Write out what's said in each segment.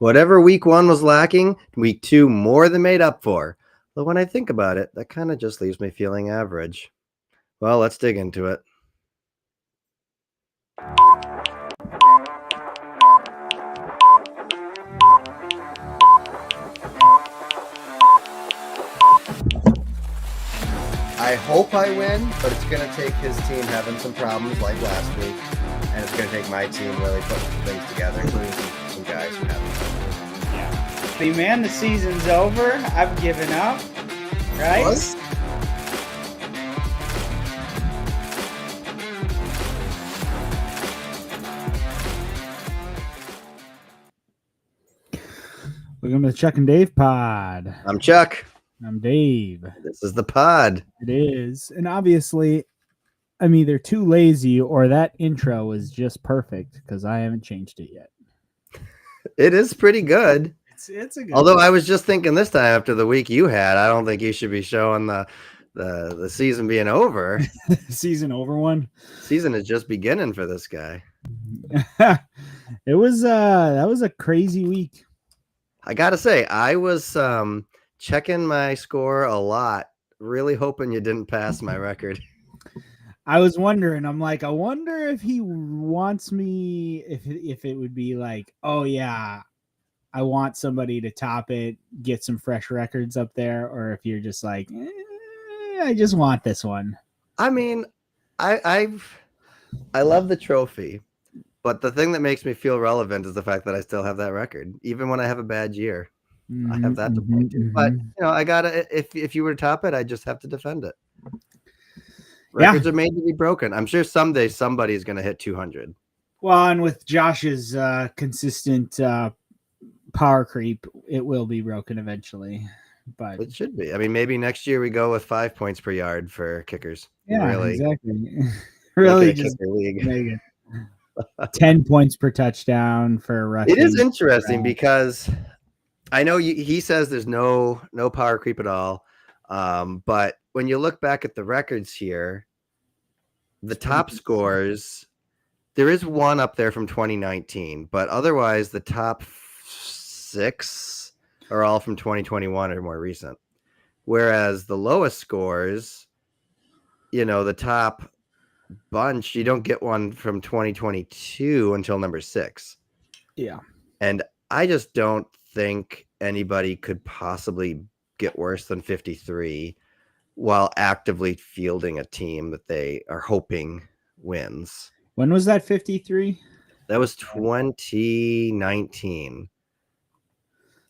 Whatever week 1 was lacking, week 2 more than made up for. But when I think about it, that kind of just leaves me feeling average. Well, let's dig into it. I hope I win, but it's going to take his team having some problems like last week, and it's going to take my team really putting some things together, including some guys who haven't. Yeah. Hey, man, the season's over. I've given up, right? What? Welcome to the Chuck and Dave pod. I'm Chuck. I'm Dave. This is the pod. It is. And obviously, I'm either too lazy or that intro is just perfect because I haven't changed it yet. It is pretty good. It's a good Although I was just thinking this time after the week you had, I don't think you should be showing the season being over. Season over one. Season is just beginning for this guy. It was that was a crazy week. I gotta say, I was checking my score a lot, really hoping you didn't pass my record. I was wondering, I'm like, I wonder if he wants me, if it would be like, oh yeah, I want somebody to top it, get some fresh records up there, or if you're just like, I just want this one. I mean, I love the trophy, but the thing that makes me feel relevant is the fact that I still have that record, even when I have a bad year. I have that to point to. But I gotta, if you were to top it, I just have to defend it. Records are made to be broken. I'm sure someday somebody's gonna hit 200. Well, and with Josh's consistent power creep, it will be broken eventually. But it should be. I mean, maybe next year we go with 5 points per yard for kickers. Yeah, really, exactly. Really, just league. Make it 10 points per touchdown for rushing. It is interesting because I know he says there's no power creep at all. But when you look back at the records here, the top scores, there is one up there from 2019, but otherwise the top 6 are all from 2021 or more recent. Whereas the lowest scores, the top bunch, you don't get one from 2022 until number 6. Yeah. And I just don't think anybody could possibly get worse than 53 while actively fielding a team that they are hoping wins. When was that 53? That was 2019.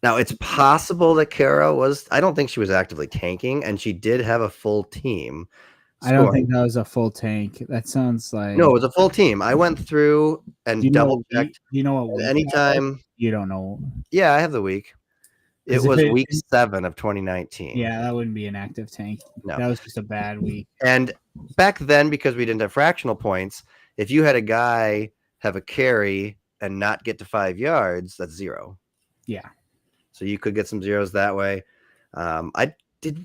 Now, it's possible that Kara I don't think she was actively tanking, and she did have a full team. I don't think that was a full tank. That sounds like... No, it was a full team. I went through and double-checked. You know what? Anytime... You don't know. Yeah, I have the week. It was week 7 of 2019. Yeah, that wouldn't be an active tank. No. That was just a bad week. And back then, because we didn't have fractional points, if you had a guy have a carry and not get to 5 yards, that's 0. Yeah. So you could get some zeros that way.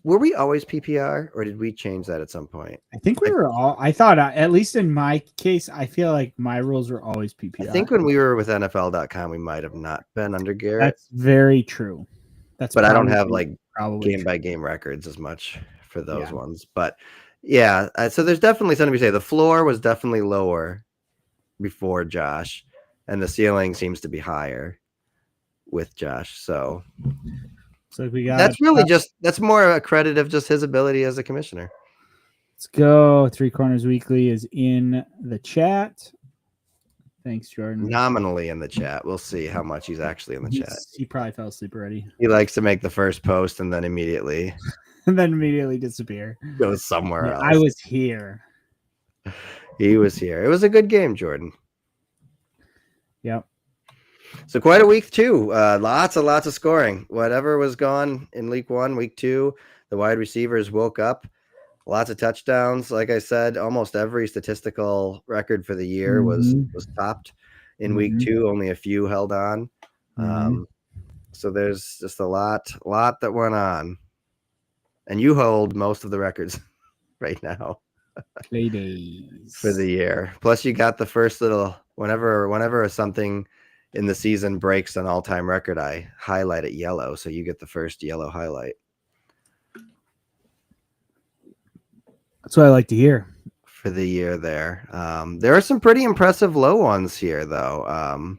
Were we always PPR, or did we change that at some point? I think we were all. I thought, at least in my case, I feel like my rules were always PPR. I think when we were with NFL.com, we might have not been under Garrett. That's very true. But I don't have like game by game records as much for those ones. But yeah, so there's definitely something to say. The floor was definitely lower before Josh, and the ceiling seems to be higher with Josh. So we got that's more a credit of just his ability as a commissioner. Let's go. 3 Corners Weekly is in the chat. Thanks, Jordan. Nominally in the chat. We'll see how much he's actually in the chat. He probably fell asleep already. He likes to make the first post and then immediately disappear. Goes somewhere else. I was here. He was here. It was a good game, Jordan. Yep. So quite a week 2. Lots of scoring. Whatever was gone in week 1, week 2, the wide receivers woke up. Lots of touchdowns. Like I said, almost every statistical record for the year was topped in week 2. Only a few held on. So there's just a lot that went on. And you hold most of the records right now. Play days for the year. Plus you got the first little whenever something in the season breaks an all-time record, I highlight it yellow, so you get the first yellow highlight That's what I like to hear. for the year there. There are some pretty impressive low ones here, though.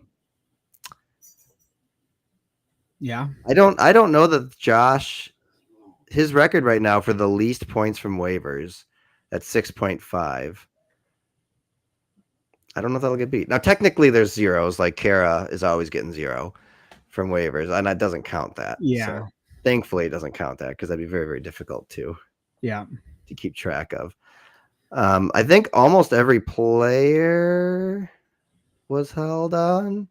Yeah. I don't know that Josh, his record right now for the least points from waivers at 6.5. I don't know if that'll get beat. Now, technically, there's zeros. Like Kara is always getting 0 from waivers, and that doesn't count that. Yeah. So thankfully, it doesn't count that because that'd be very, very difficult to keep track of. I think almost every player was held on.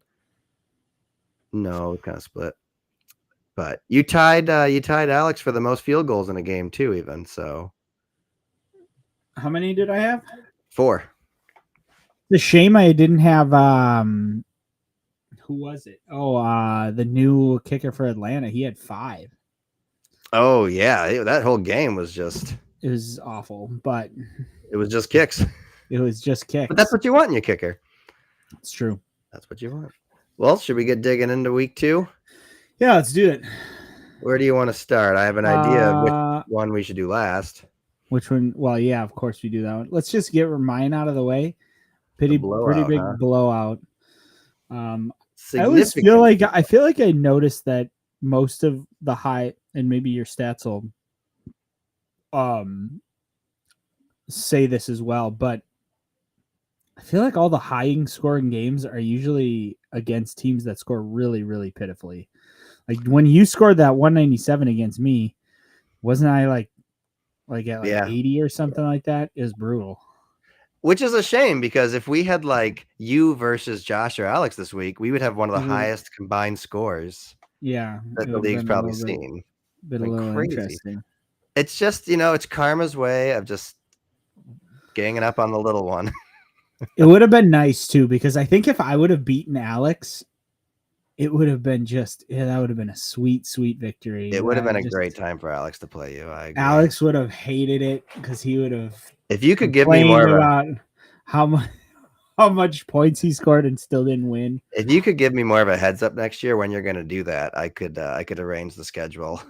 No, it kind of split. But you tied Alex for the most field goals in a game too, even so. How many did I have? 4. The shame I didn't have who was it? Oh, the new kicker for Atlanta. He had 5. Oh yeah, that whole game was just. It was awful, but it was just kicks. It was just kicks. But that's what you want in your kicker. It's true. That's what you want. Well, should we get digging into week 2? Yeah, let's do it. Where do you want to start? I have an idea of which one we should do last. Which one? Well, yeah, of course we do that one. Let's just get mine out of the way. Pretty big blowout. I always feel like I noticed that most of the high, and maybe your stats will say this as well, but I feel like all the high scoring games are usually against teams that score really, really pitifully. Like when you scored that 197 against me, wasn't I like at 80 or something like that? It was brutal. Which is a shame because if we had like you versus Josh or Alex this week, we would have one of the highest combined scores. Yeah, that the league's probably seen. Been a little crazy. Interesting. It's just, it's karma's way of just ganging up on the little one. It would have been nice too, because I think if I would have beaten Alex, it would have been that would have been a sweet, sweet victory. It would have been a great time for Alex to play you. I agree. Alex would have hated it because he would have. If you could give me more about how much points he scored and still didn't win. If you could give me more of a heads up next year when you're going to do that, I could arrange the schedule.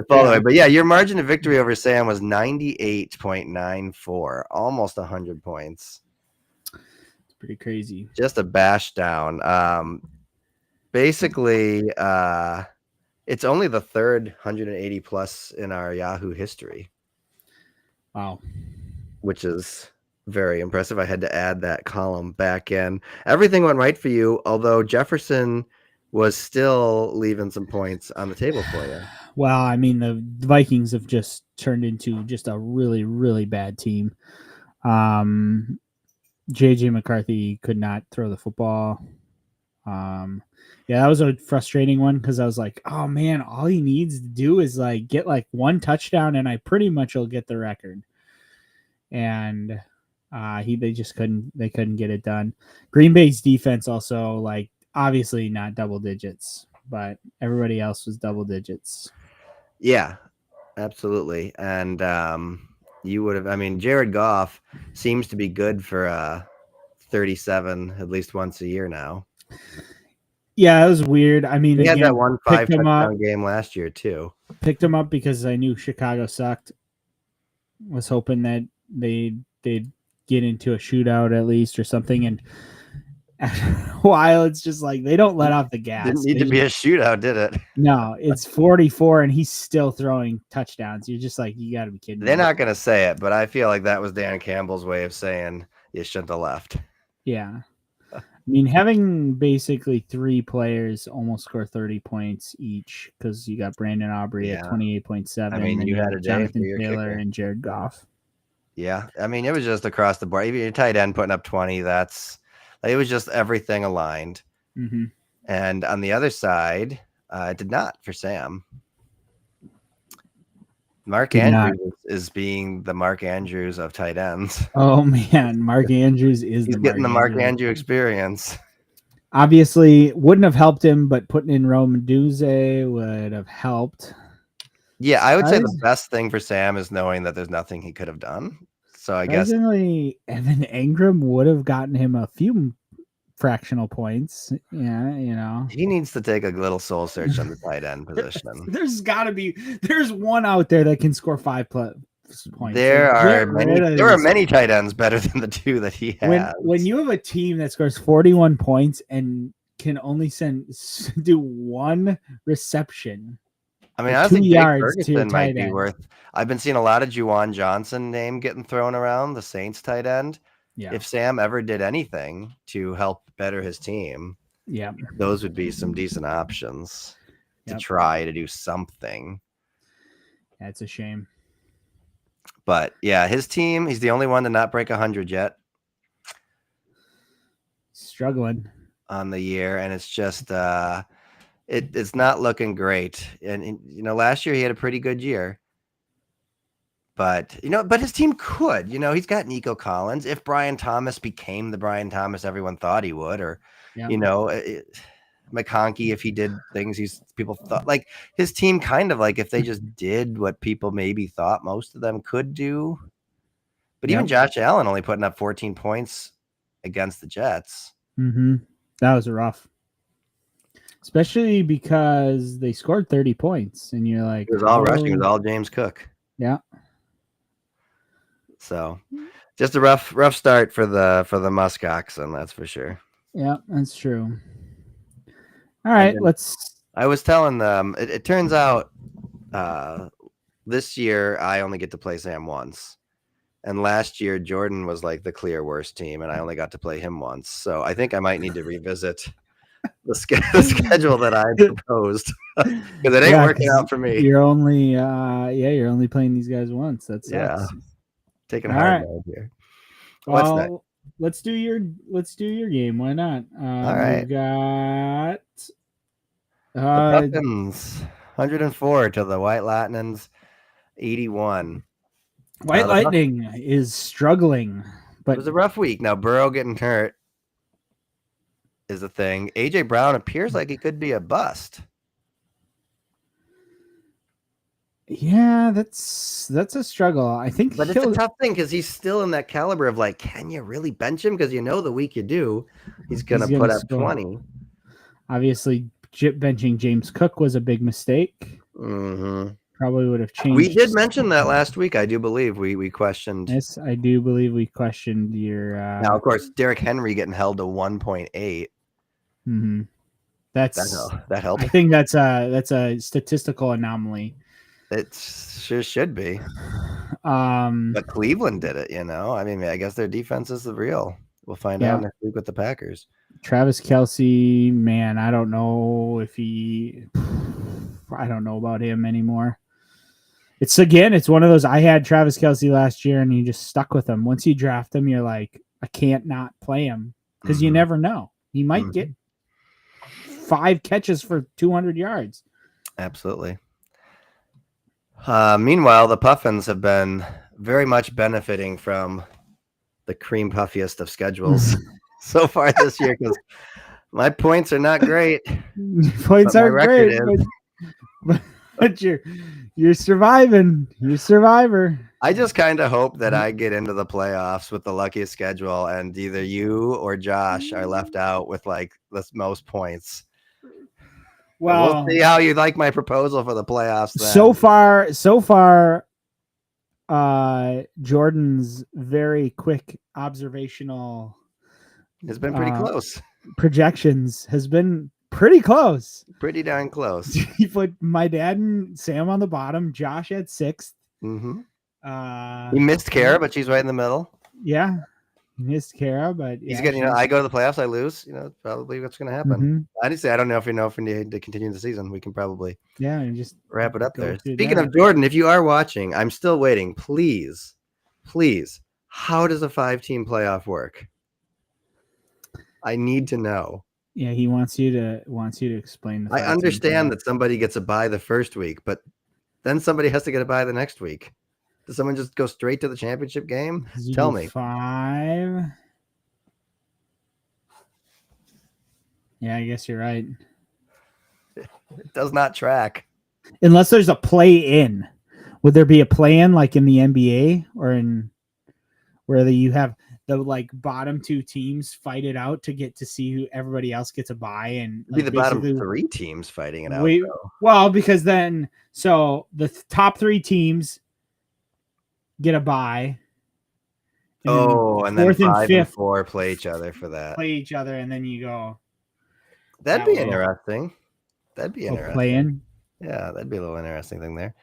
But yeah, your margin of victory over Sam was 98.94, almost 100 points. It's pretty crazy. Just a bash down. Basically, it's only the third 180 plus in our Yahoo history. Wow. Which is very impressive. I had to add that column back in. Everything went right for you, although Jefferson was still leaving some points on the table for you. Well, I mean, the Vikings have just turned into just a really, really bad team. JJ McCarthy could not throw the football. Yeah, that was a frustrating one because I was like, oh man, all he needs to do is like get like one touchdown and I pretty much will get the record. And they just couldn't get it done. Green Bay's defense also, like, obviously not double digits, but everybody else was double digits. Yeah, absolutely. And you would have, I mean, Jared Goff seems to be good for 37 at least once a year now. Yeah, it was weird. I mean, he had that 1 5-touchdown game last year too. Picked him up because I knew Chicago sucked. Was hoping that they'd get into a shootout at least or something. And after a while, it's just like they don't let off the gas. Didn't need to be a shootout, did it? No, it's 44 and he's still throwing touchdowns. You're just like, you got to be kidding me. They're not going to say it, but I feel like that was Dan Campbell's way of saying you shouldn't have left. Yeah. I mean, having basically 3 players almost score 30 points each because you got Brandon Aubrey at 28.7. I mean, you had a Jonathan Taylor and Jared Goff. Yeah. I mean, it was just across the board. Even your tight end putting up 20, it was just everything aligned. Mm-hmm. And on the other side, it did not for Sam. Mark Andrews is being the Mark Andrews of tight ends. Oh man, Mark Andrews is He's getting the Mark Andrews experience. Obviously, wouldn't have helped him, but putting in Rome Duze would have helped. Yeah, I would say the best thing for Sam is knowing that there's nothing he could have done. So I guess Evan Engram would have gotten him a few fractional points. Yeah. He needs to take a little soul search on the tight end position. There's one out there that can score 5+ points. There are There many tight ends better than the two that he has. When you have a team that scores 41 points and can only do one reception. I mean, honestly, 2 Jake yards to Ferguson a might tight be end. worth. I've been seeing a lot of Juwan Johnson name getting thrown around, the Saints tight end. Yeah. If Sam ever did anything to help better his team, Yeah. those would be some decent options to Yep. try to do something. That's a shame. But yeah, his team, he's the only one to not break 100 yet Struggling on the year, and it's just it's not looking great. And last year he had a pretty good year. But his team could. He's got Nico Collins. If Brian Thomas became the Brian Thomas everyone thought he would, or McConkey, if he did things people thought, like his team kind of like if they just did what people maybe thought most of them could do. But even Josh Allen only putting up 14 points against the Jets. Mm-hmm. That was rough. Especially because they scored 30 points and you're like, it was all rushing. It was all James Cook. Yeah. So just a rough start for the Musk oxen, that's for sure. Yeah, that's true. All right, I was telling them it turns out this year I only get to play Sam once. And last year Jordan was like the clear worst team and I only got to play him once. So I think I might need to revisit the schedule that I proposed because it ain't working out for me. You're only playing these guys once. That's taking a hard mode here. Well, let's do your game. Why not? All right. We've got the Puffins 104 to the White Lightnings 81. White Lightning is struggling, but it was a rough week. Now Burrow getting hurt is a thing. AJ Brown appears like he could be a bust. Yeah, that's a struggle. I think, but it's a tough thing because he's still in that caliber of like, can you really bench him? Because the week you do, he's gonna put up 20. Obviously, benching James Cook was a big mistake. Mm-hmm. Probably would have changed. We did mention that last week. I do believe we questioned. Yes, I do believe we questioned your. Now, of course, Derrick Henry getting held to 1.8. Mm-hmm. That helped. I think that's a statistical anomaly. It sure should be. But Cleveland did it, I mean, I guess their defense is the real. We'll find out next week with the Packers. Travis Kelce, man, I don't know about him anymore. It's one of those, I had Travis Kelce last year and you just stuck with him. Once you draft him, you're like, I can't not play him because you never know. He might get 5 catches for 200 yards. Absolutely. Meanwhile, the Puffins have been very much benefiting from the cream puffiest of schedules so far this year because my points are not great. Points are great, but you're surviving. You're a survivor. I just kind of hope that I get into the playoffs with the luckiest schedule, and either you or Josh are left out with like the most points. Well, we'll see how you like my proposal for the playoffs. Then. So far, Jordan's very quick observational has been pretty close. Projections has been pretty close. Pretty darn close. He put my dad and Sam on the bottom, Josh at 6th. Mm-hmm. He missed Kara, but she's right in the middle. Yeah. Missed Kara, but he's getting. I go to the playoffs, I lose. Probably what's going to happen. Mm-hmm. Honestly, I don't know if we need to continue the season. We can probably and just wrap it up there. Speaking of Jordan, if you are watching, I'm still waiting. Please, how does a 5-team playoff work? I need to know. Yeah, he wants you to explain. I understand that somebody gets a bye the first week, but then somebody has to get a bye the next week. Does someone just go straight to the championship game? Tell me. 5. Yeah, I guess you're right. It does not track. Unless there's a play-in. Would there be a play-in like in the NBA or in where you have the like bottom 2 teams fight it out to get to see who everybody else gets a bye, and It'd be like, the bottom basically 3 teams fighting it out. Though. well, because then so the top 3 teams get a bye. And then 5 and 4 play each other, and then you go. That'd be interesting. Playing. Yeah, that'd be a little interesting thing there.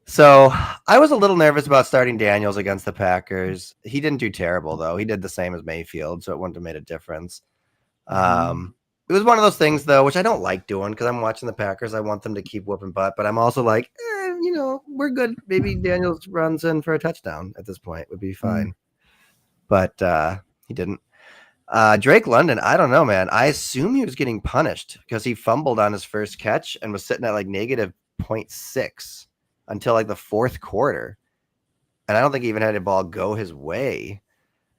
So I was a little nervous about starting Daniels against the Packers. He didn't do terrible, though. He did the same as Mayfield, so it wouldn't have made a difference. It was one of those things, though, which I don't like doing because I'm watching the Packers. I want them to keep whooping butt, but I'm also like, we're good. Maybe Daniels runs in for a touchdown at this point. Would be fine. But he didn't. Drake London, I don't know, man. I assume he was getting punished because he fumbled on his first catch and was sitting at like negative 0.6 until like the fourth quarter. And I don't think he even had a ball go his way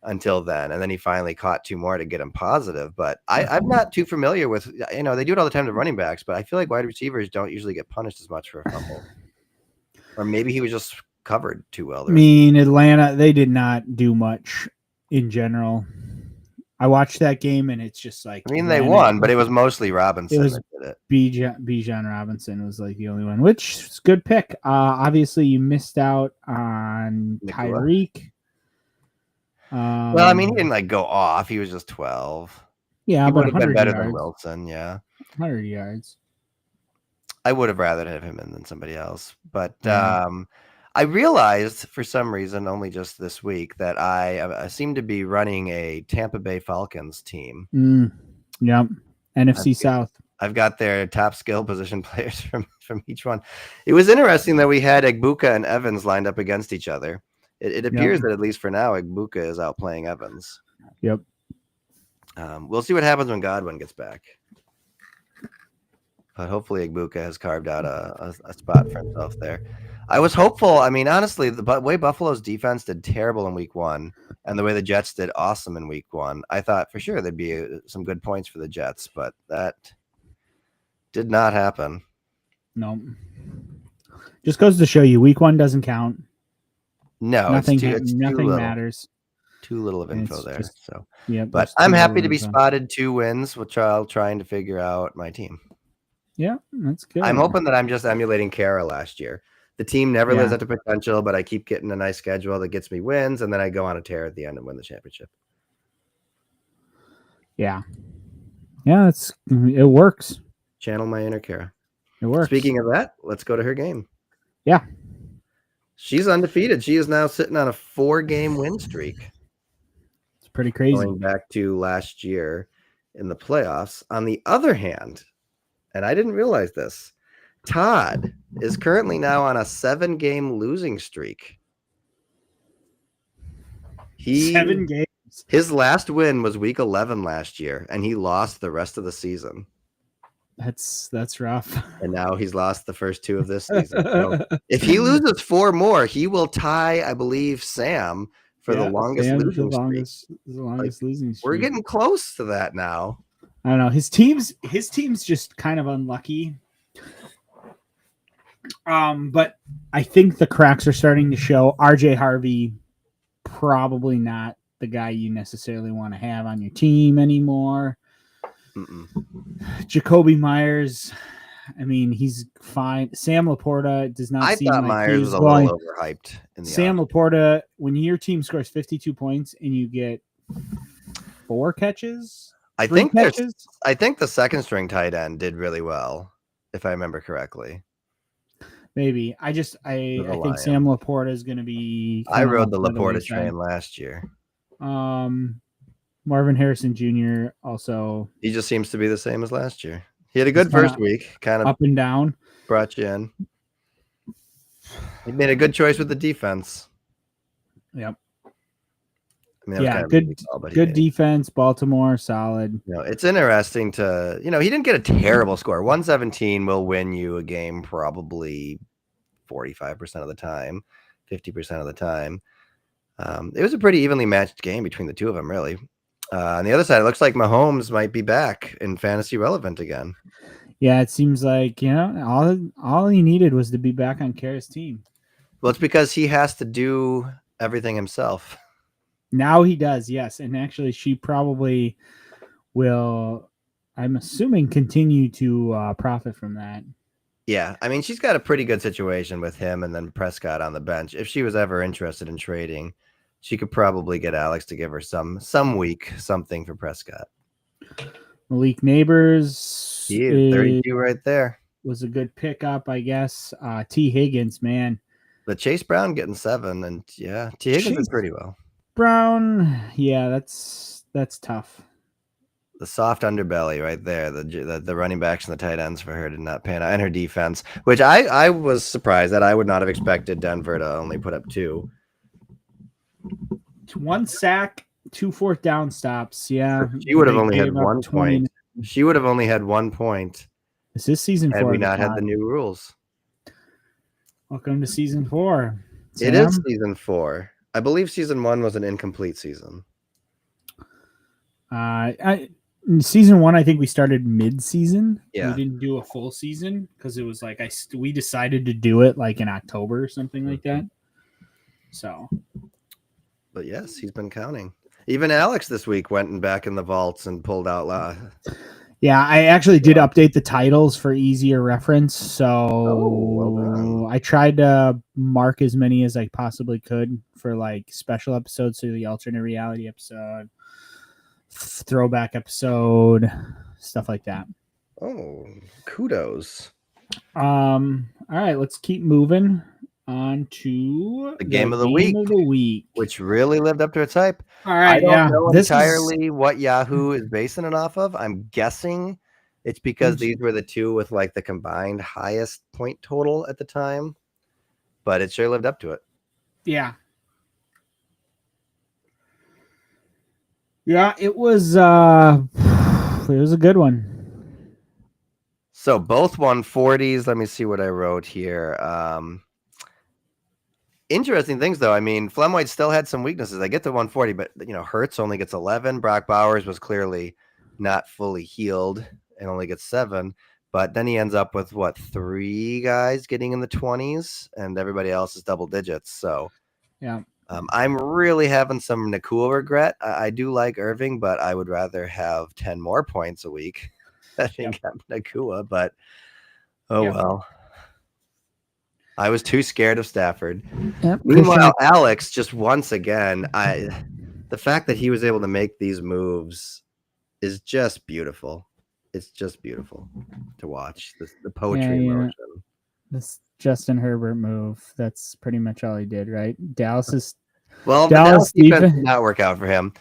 until then. And then he finally caught 2 more to get him positive. But I'm not too familiar with, they do it all the time to running backs, but I feel like wide receivers don't usually get punished as much for a fumble. Or maybe he was just covered too well. Atlanta, they did not do much in general. I watched that game, and it's just like they won, but it was mostly Robinson that did it. Bijan Robinson was like the only one, which is a good pick. Obviously, you missed out on Tyreek. He didn't like go off. He was just 12. Yeah, he but would have been better yards. than Wilson. Yeah, 100 yards. I would have rather have him in than somebody else, but I realized for some reason only just this week that I seem to be running a Tampa Bay Falcons team. Yep. NFC South. I've got their top skill position players from each one. It was interesting that we had Egbuka and Evans lined up against each other. It appears that at least for now, Egbuka is outplaying Evans. Yep. We'll see what happens when Godwin gets back. But hopefully Egbuka has carved out a spot for himself there. I was hopeful. Honestly, the way Buffalo's defense did terrible in week 1 and the way the Jets did awesome in week 1, I thought for sure there'd be some good points for the Jets, but that did not happen. No. Just goes to show you week 1 doesn't count. No, nothing nothing matters. Too little of info there. So yeah, but I'm happy to be spotted 2 wins, which I'll trying to figure out my team. Yeah, that's good. I'm hoping that I'm just emulating Kara last year. The team never lives up to potential, but I keep getting a nice schedule that gets me wins, and then I go on a tear at the end and win the championship. Yeah, it works. Channel my inner Kara. It works. Speaking of that, let's go to her game. Yeah. She's undefeated. She is now sitting on a 4-game win streak. It's pretty crazy. Going back to last year in the playoffs. On the other hand, and I didn't realize this, Todd is currently now on a 7-game losing streak. 7 games. His last win was week 11 last year, and he lost the rest of the season. That's rough. And now he's lost the first 2 of this season. So if he loses 4 more, he will tie, I believe, Sam for the longest losing streak. The longest losing streak. We're getting close to that now. I don't know. His team's just kind of unlucky. But I think the cracks are starting to show. RJ Harvey, probably not the guy you necessarily want to have on your team anymore. Jacoby Myers, he's fine. Sam Laporta does not seem like Myers was a little overhyped. Sam Laporta, when your team scores 52 points and you get 4 catches, I think the second string tight end did really well, if I remember correctly. Maybe. I think Sam Laporta is going to be. I rode the Laporta train last year. Marvin Harrison Jr. also. He just seems to be the same as last year. He had a good first week, kind of up and down. Brought you in. He made a good choice with the defense. Yep. Good defense. Baltimore, solid. It's interesting to, he didn't get a terrible score. 117 will win you a game probably 45% of the time, 50% of the time. It was a pretty evenly matched game between the 2 of them, really. On the other side, it looks like Mahomes might be back in fantasy relevant again. Yeah, it seems like, all he needed was to be back on Kara's team. Well, it's because he has to do everything himself. Now he does, yes. And actually, she probably will, I'm assuming, continue to profit from that. Yeah, I mean, she's got a pretty good situation with him and then Prescott on the bench. If she was ever interested in trading, she could probably get Alex to give her some week something for Prescott. Malik Neighbors He is 32 right there. Was a good pickup, I guess. T. Higgins, man. But Chase Brown getting 7, and yeah, T. Higgins did pretty well. Brown, yeah, that's tough. The soft underbelly right there. The running backs and the tight ends for her did not pan out, and her defense, which I was surprised that I would not have expected Denver to only put up 2. 1 sack, 2 4th down stops. Yeah, she would have only had 1 point. She would have only had 1 point. Is this season 4? Had we not had the new rules. Welcome to season 4. Sam? It is season 4. I believe season 1 was an incomplete season. Season 1, I think we started mid-season. Yeah, we didn't do a full season because it was like we decided to do it like in October or something like that. So, but yes, he's been counting. Even Alex this week went back in the vaults and pulled out. Yeah, I actually did update the titles for easier reference. So well I tried to mark as many as I possibly could for like special episodes. So the alternate reality episode, throwback episode, stuff like that. Oh, kudos. All right, let's keep moving on to the game of the week, which really lived up to its hype. All right, I don't know entirely what Yahoo is basing it off of. I'm guessing it's because these were the 2 with like the combined highest point total at the time, but it sure lived up to it. Yeah. Yeah, it was a good one. So both 140s. Let me see what I wrote here. Interesting things, though. I mean, Flemwhite still had some weaknesses. I get to 140, but Hurts only gets 11. Brock Bowers was clearly not fully healed and only gets 7. But then he ends up with 3 guys getting in the 20s, and everybody else is double digits. So, yeah, I'm really having some Nakua regret. I do like Irving, but I would rather have 10 more points a week. I think I'm Nakua, but well. I was too scared of Stafford. Yep. Meanwhile, Alex, just once again, the fact that he was able to make these moves is just beautiful. It's just beautiful to watch. The poetry in motion. This Justin Herbert move, that's pretty much all he did, right? Dallas defense did not work out for him.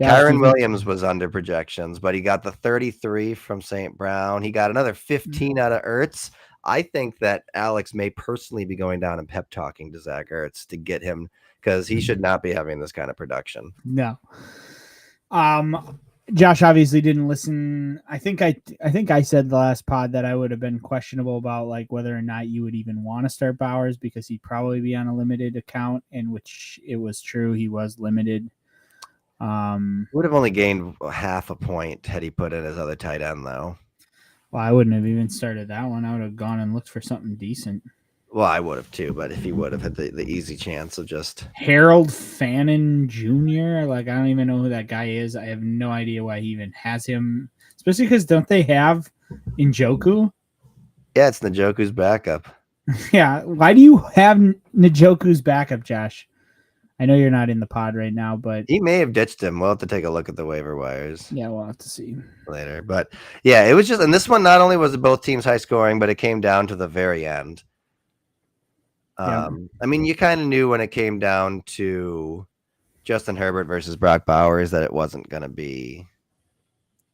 Kyron Williams was under projections, but he got the 33 from St. Brown. He got another 15 out of Ertz. I think that Alex may personally be going down and pep talking to Zach Ertz to get him, because he should not be having this kind of production. No. Josh obviously didn't listen. I think I said the last pod that I would have been questionable about like whether or not you would even want to start Bowers because he'd probably be on a limited account, and which it was true. He was limited. Would have only gained half a point had he put in his other tight end, though. Well, I wouldn't have even started that one. I would have gone and looked for something decent. Well, I would have too, but if he would have had the easy chance of just Harold Fannin Jr., like I don't even know who that guy is. I have no idea why he even has him, especially because don't they have Njoku? Yeah, it's Njoku's backup. Yeah, why do you have Njoku's backup, Josh? I know you're not in the pod right now, but he may have ditched him. We'll have to take a look at the waiver wires. Yeah, we'll have to see later. But yeah, it was just, and this one not only was it both teams high scoring, but it came down to the very end. I mean, you kind of knew when it came down to Justin Herbert versus Brock Bowers that it wasn't going to be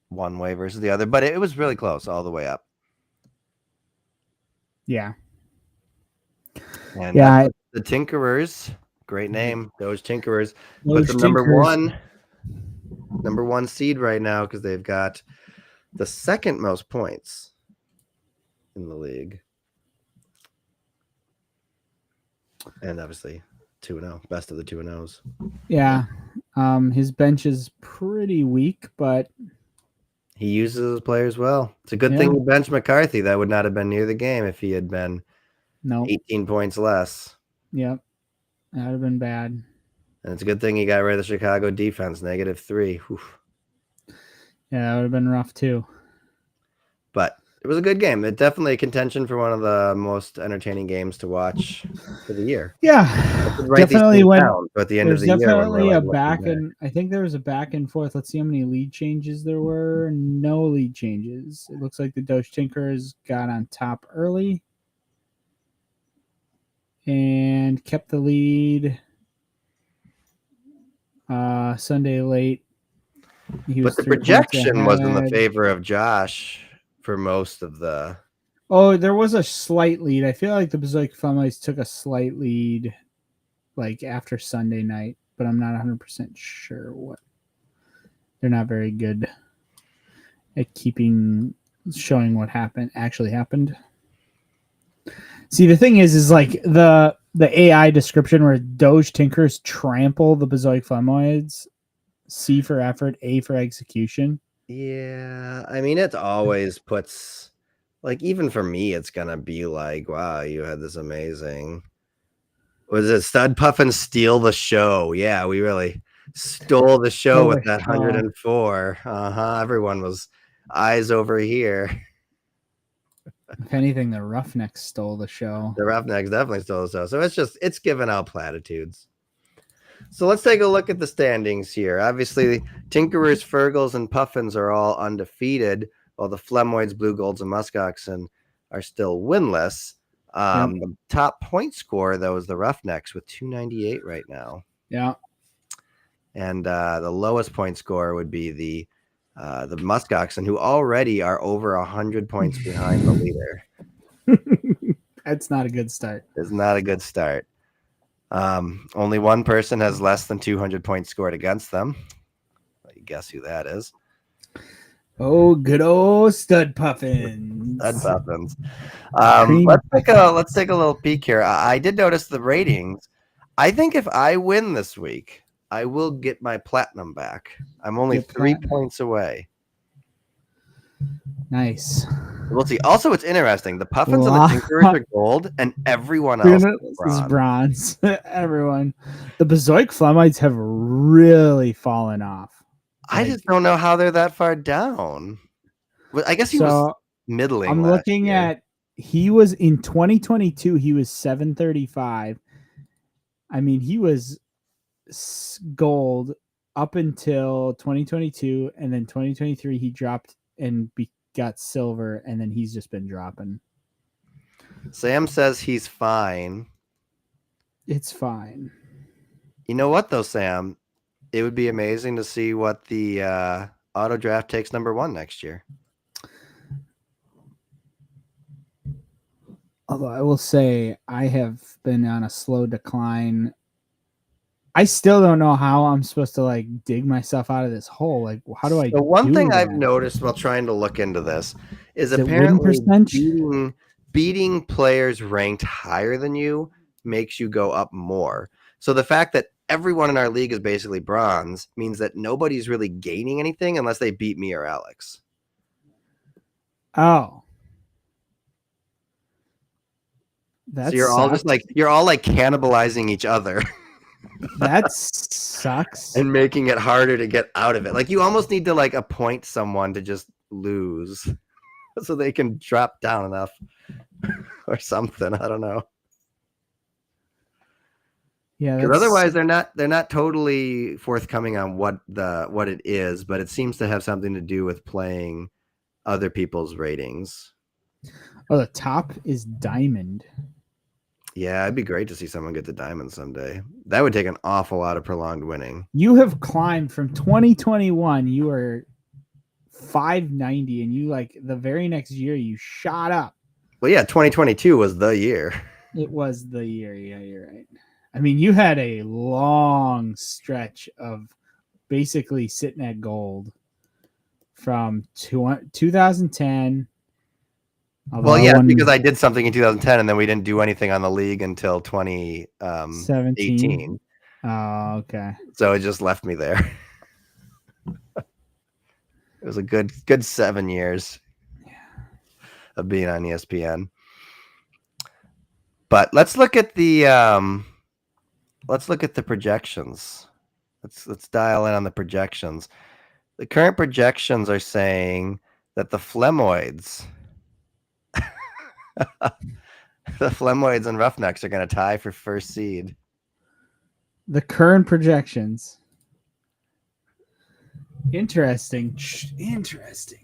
one way versus the other, but it was really close all the way up. Yeah. And the Tinkerers. Great name, those Tinkerers. But the number one seed right now because they've got the second most points in the league, and obviously 2-0, best of the 2-0s. Yeah, his bench is pretty weak, but he uses his players well. It's a good thing to bench McCarthy. That would not have been near the game if he had been 18 points less. Yep. That would have been bad. And it's a good thing he got rid of the Chicago defense, -3. Oof. Yeah, that would have been rough too. But it was a good game. It definitely a contention for one of the most entertaining games to watch for the year. Yeah, definitely went. At the end of There's the year, definitely a back and I think there was a back and forth. Let's see how many lead changes there were. No lead changes. It looks like the Doge Tinkers got on top early and kept the lead. Sunday late. But the projection was in the favor of Josh for most of the. Oh, there was a slight lead. I feel like the Berserk Families took a slight lead, like after Sunday night, but I'm not 100% sure what. They're not very good at showing what actually happened. See, the thing is like the AI description where Doge Tinkers trample the Berserk Families. C for effort, A for execution. Yeah, I mean, it always puts, like, even for me, it's gonna be like, wow, you had this amazing. Was it Stud Puff and steal the show? Yeah, we really stole the show with that 104. Everyone was eyes over here. If anything, the Roughnecks stole the show. The Roughnecks definitely stole the show. So it's giving out platitudes. So let's take a look at the standings here. Obviously, Tinkerers, Fergles, and Puffins are all undefeated, while the Flemoids, Blue Golds, and Muskoxen are still winless. The top point scorer, though, is the Roughnecks with 298 right now. Yeah. And the lowest point scorer would be the Muskoxen, who already are over 100 points behind the leader. That's not a good start. It's not a good start. Only one person has less than 200 points scored against them. You guess who that is? Oh, good old Stud Puffins. Stud Puffins. Let's take a little peek here. I did notice the ratings. I think if I win this week, I will get my platinum back. I'm only 3 points away. Nice. We'll see. Also, it's interesting. The Puffins and the Tinkers are gold, and everyone else is bronze. Everyone. The Berserk Flemites have really fallen off. I just don't know how they're that far down. I guess he was middling. I'm looking at. He was in 2022. He was 735. I mean, he was gold up until 2022, and then 2023 he dropped and got silver, and then he's just been dropping. Sam says he's fine. It's fine. You know what, though, Sam? It would be amazing to see what the auto draft takes number 1 next year. Although I will say I have been on a slow decline. I still don't know how I'm supposed to like dig myself out of this hole. Like, how do I? The one thing I've noticed while trying to look into this is apparently beating players ranked higher than you makes you go up more. So the fact that everyone in our league is basically bronze means that nobody's really gaining anything unless they beat me or Alex. Oh. So you're all cannibalizing each other. That sucks. And making it harder to get out of it. Like, you almost need to like appoint someone to just lose so they can drop down enough or something. I don't know. Yeah, because otherwise they're not totally forthcoming on what it is, but it seems to have something to do with playing other people's ratings. Oh, the top is diamond. Yeah, it'd be great to see someone get the diamond someday. That would take an awful lot of prolonged winning. You have climbed from 2021. You were 590, and you like the very next year you shot up. Well, yeah, 2022 was the year. It was the year. Yeah, you're right. I mean, you had a long stretch of basically sitting at gold from 2010. Well, yeah, because I did something in 2010, and then we didn't do anything on the league until 2017. Oh, okay. So it just left me there. It was a good 7 years of being on ESPN. But let's look at the let's look at the projections. Let's dial in on the projections. The current projections are saying that the Flemoids, and Roughnecks are going to tie for first seed. The current projections. Interesting.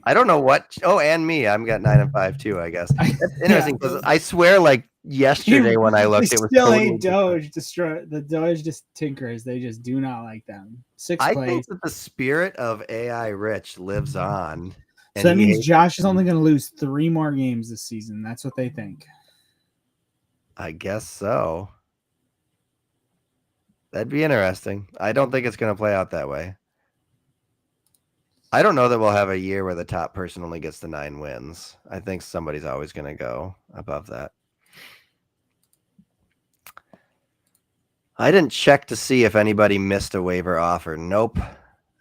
I don't know what. Oh, and me. I'm got 9-5 too. I guess that's interesting because I swear, like yesterday when I looked, it was still totally ain't Doge destroy the Doge just tinkers. They just do not like them. Sixth I place. think that the spirit of AI Rich lives on. So that means Josh is only going to lose 3 more games this season. That's what they think. I guess so. That'd be interesting. I don't think it's going to play out that way. I don't know that we'll have a year where the top person only gets the 9 wins. I think somebody's always going to go above that. I didn't check to see if anybody missed a waiver offer. Nope.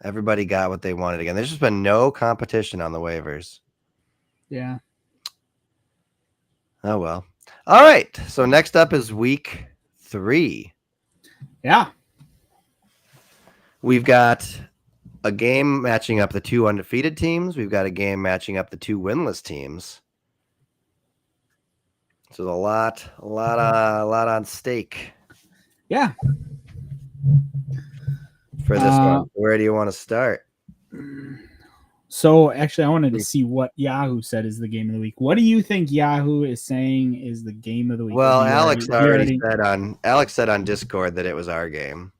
Everybody got what they wanted again. There's just been no competition on the waivers. Yeah. Oh, well. All right. So next up is week 3. Yeah. We've got a game matching up the 2 undefeated teams. We've got a game matching up the 2 winless teams. So a lot on stake. Yeah. For this one, where do you want to start? So actually, I wanted to see what Yahoo said is the game of the week. What do you think Yahoo is saying is the game of the week? Well, Alex said on Discord that it was our game.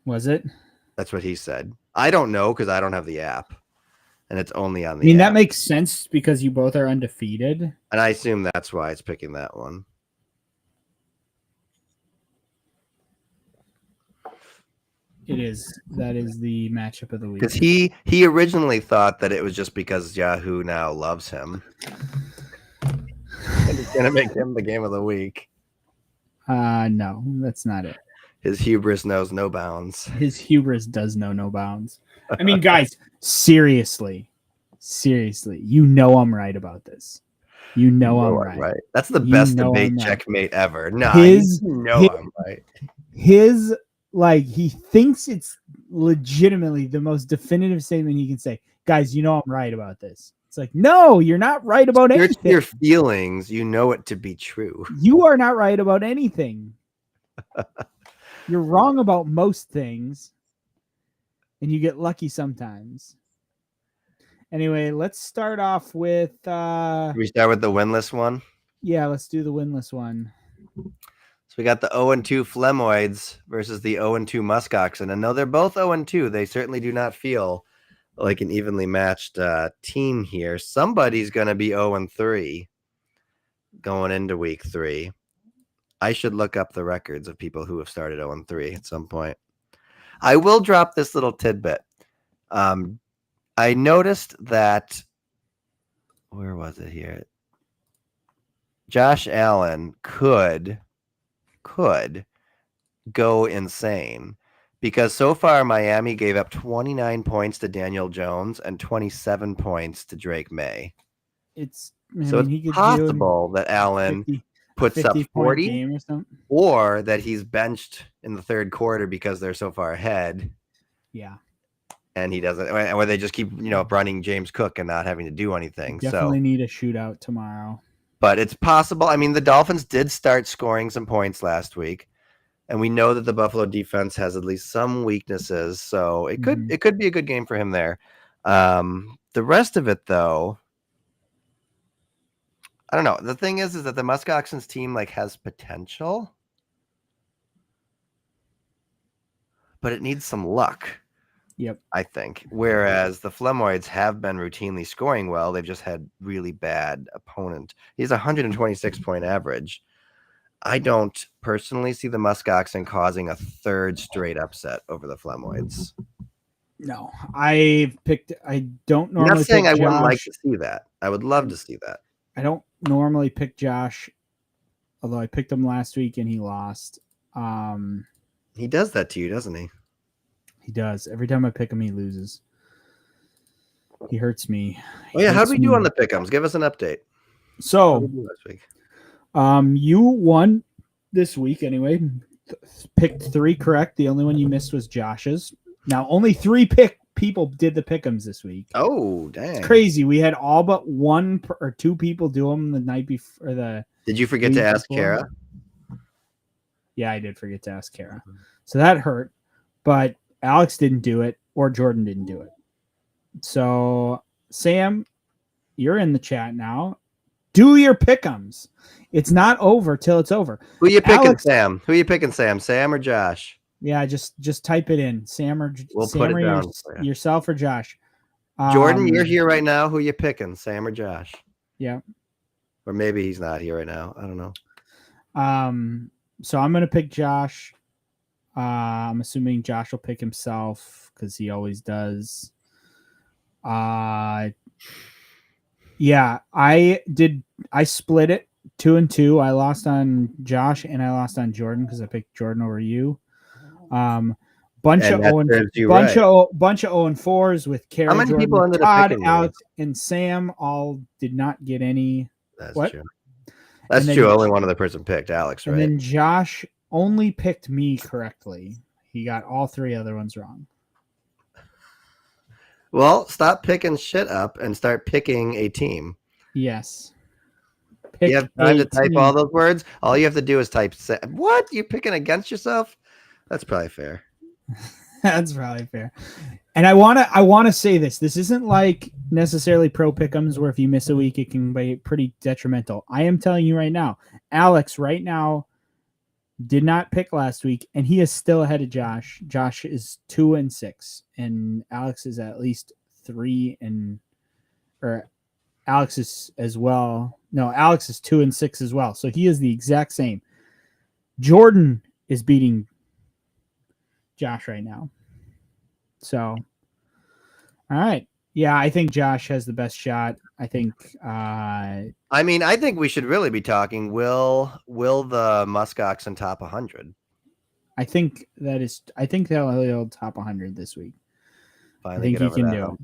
Was it? That's what he said. I don't know because I don't have the app, and it's only on the. I mean, app. that makes sense because you both are undefeated, and I assume that's why it's picking that one. It is. That is the matchup of the week. Because he originally thought that it was just because Yahoo now loves him. And it's going to make him the game of the week. No, that's not it. His hubris knows no bounds. His hubris does know no bounds. I mean, guys, seriously, you know I'm right about this. You know I'm right. That's the best debate checkmate ever. No, I'm right. He thinks it's legitimately the most definitive statement he can say. Guys, you know I'm right about this. It's like, no, you're not right about anything. Your feelings, you know it to be true. You are not right about anything. You're wrong about most things, and you get lucky sometimes. Anyway, let's start off with... Should we start with the winless one? Yeah, let's do the winless one. So we got the 0-2 Flemoids versus the 0-2 Muskoxen. And though they're both 0-2, they certainly do not feel like an evenly matched team here. Somebody's going to be 0-3 going into week 3. I should look up the records of people who have started 0-3 at some point. I will drop this little tidbit. I noticed that, where was it here? Josh Allen could go insane because so far Miami gave up 29 points to Daniel Jones and 27 points to Drake May. It's possible that Allen puts up 40 or that he's benched in the third quarter because they're so far ahead. Yeah. And he doesn't, or they just keep, running James Cook and not having to do anything. Definitely need a shootout tomorrow. But it's possible. I mean, the Dolphins did start scoring some points last week, and we know that the Buffalo defense has at least some weaknesses. So it could be a good game for him there. The rest of it, though, I don't know. The thing is that the Muskoxen's team has potential, but it needs some luck. Yep. I think. Whereas the Flemoids have been routinely scoring well. They've just had really bad opponent. He's 126-point average. I don't personally see the Muskoxen causing a third straight upset over the Flemoids. No, I don't normally. I'm not saying I wouldn't like to see that. I would love to see that. I don't normally pick Josh, although I picked him last week and he lost. He does that to you, doesn't he? He does. Every time I pick him, he loses. He hurts me. How do we do on the pick'ems? Give us an update. So, you won this week anyway. picked 3 correct. The only one you missed was Josh's. Now, only 3 people did the pick'ems this week. Oh, dang. It's crazy. We had all but 1 or 2 people do them the night before. Did you forget to ask Kara? Yeah, I did forget to ask Kara. So that hurt. But Alex didn't do it, or Jordan didn't do it. So, Sam, you're in the chat now. Do your pick'ems. It's not over till it's over. Who you picking, Sam? Who you picking, Sam? Sam or Josh? Yeah, just type it in. Sam or we'll Sam put or it down yourself or Josh. Jordan, you're here right now. Who you picking, Sam or Josh? Yeah. Or maybe he's not here right now. I don't know. So I'm gonna pick Josh. I'm assuming Josh will pick himself because he always does. Yeah, I did. I split it 2 and 2. I lost on Josh and I lost on Jordan because I picked Jordan over you. Bunch of 0 and 4s with Kara. How many Jordan, people ended Todd, up picking Alex, and Sam all did not get any. That's what? True. That's true. Only one other person picked Alex, right? And then Josh only picked me correctly. He got all 3 other ones wrong. Well, stop picking shit up and start picking a team. Yes. You have time to type all those words? All you have to do is type, what? You picking against yourself? That's probably fair. That's probably fair. And I wanna say this. This isn't like necessarily pro pick'ems where if you miss a week, it can be pretty detrimental. I am telling you right now, Alex right now did not pick last week, and he is still ahead of Josh. Josh is 2 and 6, and Alex is at least 3 and, or Alex is as well. No, Alex is 2 and 6 as well. So he is the exact same. Jordan is beating Josh right now. So, all right. Yeah, I think Josh has the best shot. I think. I think we should really be talking. Will the Muskoxen top 100? I think they'll top 100 this week. Finally, I think he can do it.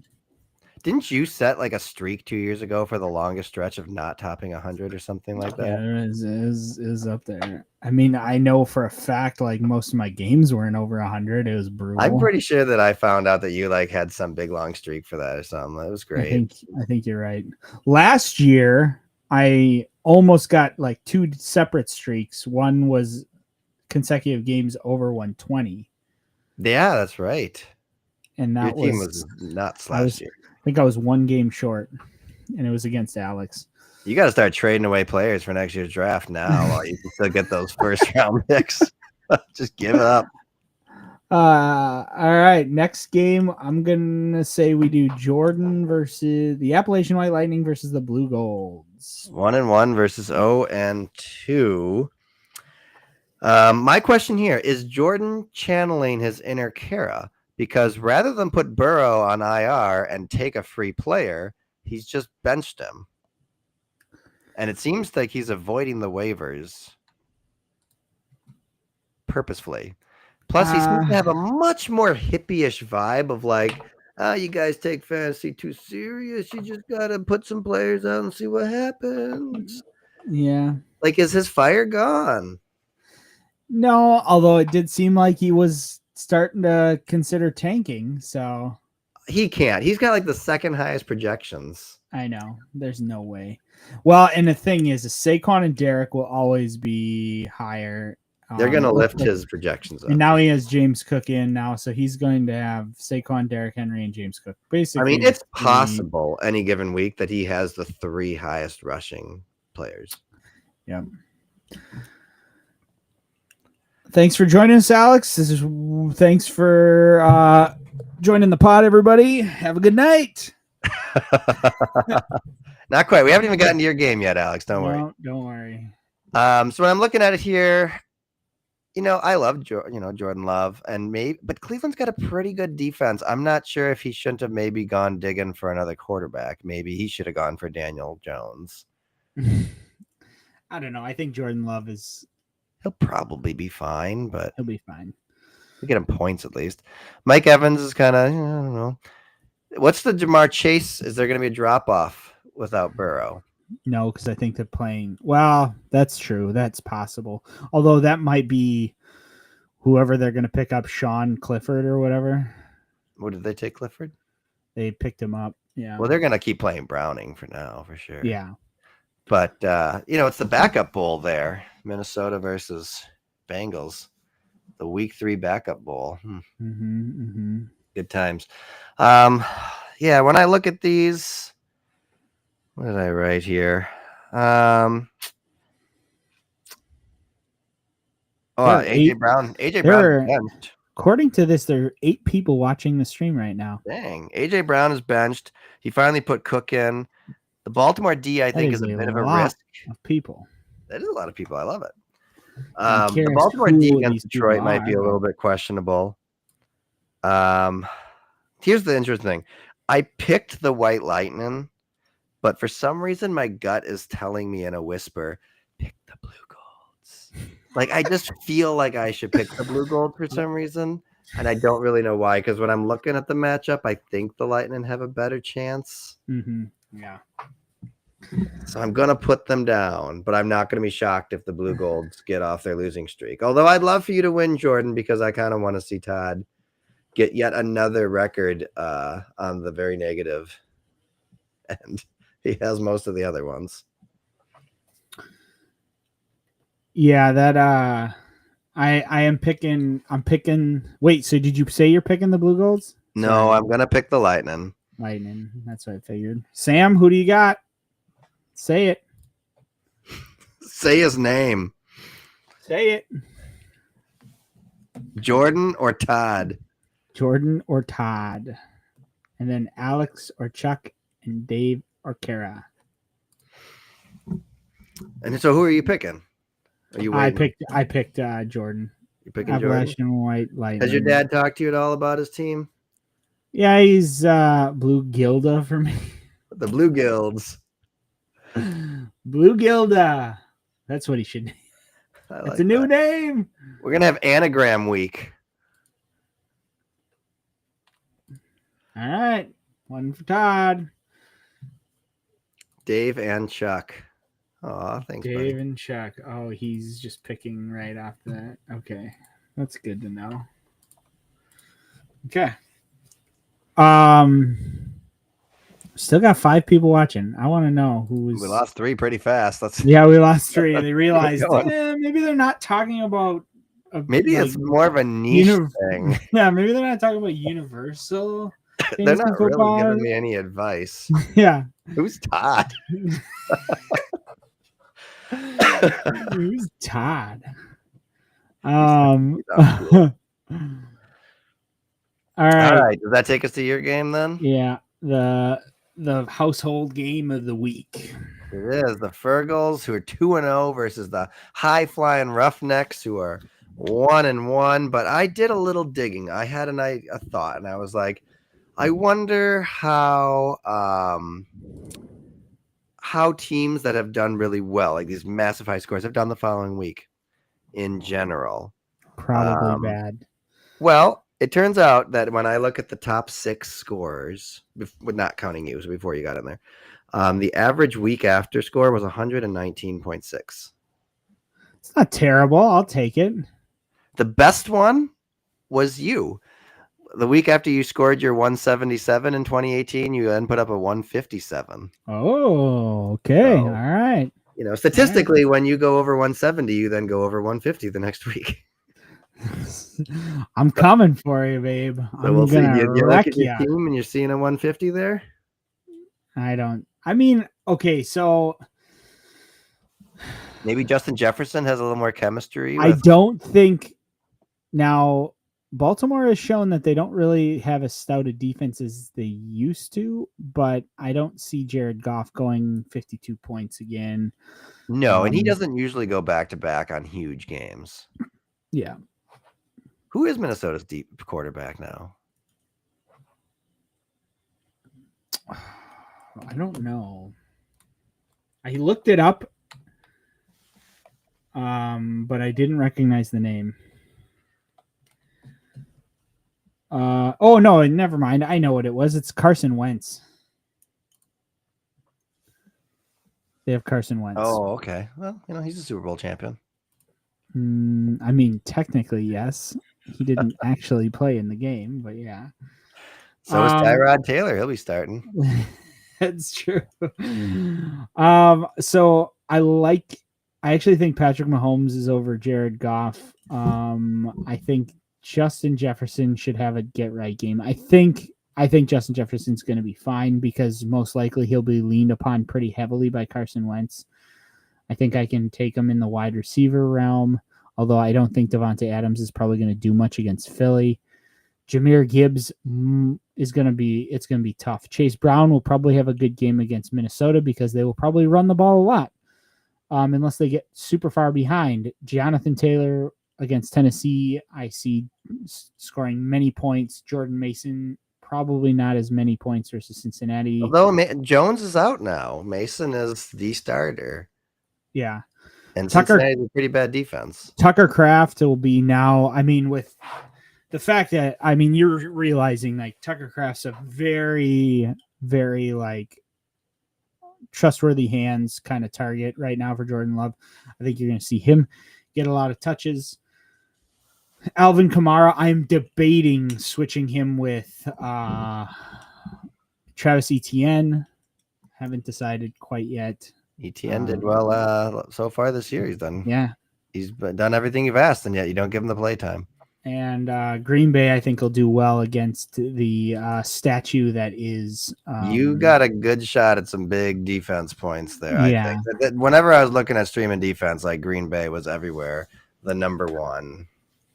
Didn't you set like a streak 2 years ago for the longest stretch of not topping 100 or something like that? Yeah, it is up there. I mean, I know for a fact like most of my games weren't over 100. It was brutal. I'm pretty sure that I found out that you like had some big long streak for that or something. It was great. I think you're right. Last year, I almost got like 2 separate streaks. One was consecutive games over 120. Yeah, that's right. And that your team was nuts last year. I think I was 1 game short, and it was against Alex. You got to start trading away players for next year's draft now while you can still get those first round picks. Just give it up. All right. Next game, I'm going to say we do Jordan versus the Appalachian White Lightning versus the Blue Golds. 1-1 versus 0-2. My question here is Jordan channeling his inner Kara? Because rather than put Burrow on IR and take a free player, he's just benched him. And it seems like he's avoiding the waivers purposefully. Plus, he seems to have a much more hippie-ish vibe of like, you guys take fantasy too serious. You just got to put some players out and see what happens. Yeah. Like, is his fire gone? No, although it did seem like he was starting to consider tanking, so he can't. He's got like the second highest projections. I know. There's no way. Well, and the thing is, Saquon and Derek will always be higher. They're going to lift his projections up. And now he has James Cook in now, so he's going to have Saquon, Derrick Henry, and James Cook. Basically, I mean, it's possible any given week that he has the 3 highest rushing players. Yeah. Thanks for joining us, Alex. Thanks for joining the pod, everybody. Have a good night. Not quite. We haven't even gotten to your game yet, Alex. Don't worry. Don't worry. So when I'm looking at it here, I love Jordan Love, but Cleveland's got a pretty good defense. I'm not sure if he shouldn't have maybe gone digging for another quarterback. Maybe he should have gone for Daniel Jones. I don't know. I think Jordan Love he'll probably be fine, but he'll be fine. We get him points at least. Mike Evans is kind of, I don't know. What's the Jamar Chase? Is there going to be a drop off without Burrow? No, because I think they're playing. Well, that's true. That's possible. Although that might be whoever they're going to pick up, Sean Clifford or whatever. What did they take, Clifford? They picked him up. Yeah. Well, they're going to keep playing Browning for now, for sure. Yeah. But, it's the backup bowl there. Minnesota versus Bengals. The week 3 backup bowl. Good times. When I look at these, what did I write here? AJ Brown. AJ Brown is benched. According to this, there are 8 people watching the stream right now. Dang. AJ Brown is benched. He finally put Cook in. The Baltimore D, I think, is a bit of a risk. Of people. That is a lot of people. I love it. I'm The Baltimore D against Detroit might be a little bit questionable. Here's the interesting thing. I picked the White Lightning, but for some reason my gut is telling me in a whisper, pick the Blue Golds. Like, I just feel like I should pick the Blue Gold for some reason, and I don't really know why, because when I'm looking at the matchup, I think the Lightning have a better chance. Yeah. So I'm going to put them down, but I'm not going to be shocked if the Blue Golds get off their losing streak. Although I'd love for you to win, Jordan, because I kind of want to see Todd get yet another record on the very negative end. He has most of the other ones. Yeah, that I'm picking. Wait, so did you say you're picking the Blue Golds? No, I'm going to pick the Lightning. That's what I figured. Sam, who do you got? Say it. Say his name. Say it. Jordan or Todd? Jordan or Todd. And then Alex or Chuck and Dave or Kara. And so who are you picking? Are you waiting? I picked Jordan. You're picking Appalachian Jordan? White Lightning. Has your dad talked to you at all about his team? Yeah, he's Blue Gilda for me. The Blue Guilds. Blue Gilda. That's what he should name. That's a new name. We're going to have anagram week. All right. One for Todd. Dave and Chuck. Oh, thanks, Dave buddy. and Chuck. Oh, he's just picking right off that. Okay. That's good to know. Okay. Still got 5 people watching. I want to know who was. We lost 3 pretty fast. Yeah, we lost 3. They realized maybe they're not talking about. Maybe it's more of a niche thing. Yeah, maybe they're not talking about universal. They're not really giving me any advice. Yeah. Who's Todd? Who's Todd? All right. Does that take us to your game then? Yeah. The household game of the week. It is the Fergals, who are 2-0 versus the high flying Roughnecks, who are 1-1. But I did a little digging. I had a thought, and I was like, I wonder how teams that have done really well, like these massive high scores, have done the following week in general. Probably bad. Well, it turns out that when I look at the top 6 scores, with not counting you, so before you got in there, the average week after score was 119.6. It's not terrible. I'll take it. The best one was you. The week after you scored your 177 in 2018, you then put up a 157. Oh, okay. So, all right. Statistically, when you go over 170, you then go over 150 the next week. I'm coming for you, babe. So we'll see. Do you look at your team and you're seeing a 150 there? Okay, so maybe Justin Jefferson has a little more chemistry. I don't think now Baltimore has shown that they don't really have as stout a defense as they used to, but I don't see Jared Goff going 52 points again. No, and he doesn't usually go back-to-back on huge games. Yeah. Who is Minnesota's deep quarterback now? I don't know. I looked it up, but I didn't recognize the name. Oh, no, never mind. I know what it was. It's Carson Wentz. They have Carson Wentz. Oh, okay. Well, he's a Super Bowl champion. I mean, technically, yes. He didn't actually play in the game, but yeah. So is Tyrod Taylor. He'll be starting. That's true. So I actually think Patrick Mahomes is over Jared Goff. I think Justin Jefferson should have a get right game. I think Justin Jefferson's going to be fine because most likely he'll be leaned upon pretty heavily by Carson Wentz. I think I can take him in the wide receiver realm, although I don't think Devontae Adams is probably going to do much against Philly. Jahmyr Gibbs it's going to be tough. Chase Brown will probably have a good game against Minnesota because they will probably run the ball a lot, unless they get super far behind. Jonathan Taylor against Tennessee, I see scoring many points. Jordan Mason, probably not as many points versus Cincinnati. Although Jones is out now, Mason is the starter. Yeah. And Cincinnati is a pretty bad defense. Tucker Kraft will be now, with the fact that, you're realizing like Tucker Kraft's a very, very trustworthy hands kind of target right now for Jordan Love. I think you're going to see him get a lot of touches. Alvin Kamara, I'm debating switching him with Travis Etienne. Haven't decided quite yet. Etienne did well so far this year. He's done everything you've asked, and yet you don't give him the play time. And Green Bay, I think, will do well against the statue that is. You got a good shot at some big defense points there. Yeah. I think that whenever I was looking at streaming defense, like Green Bay was everywhere, the number one.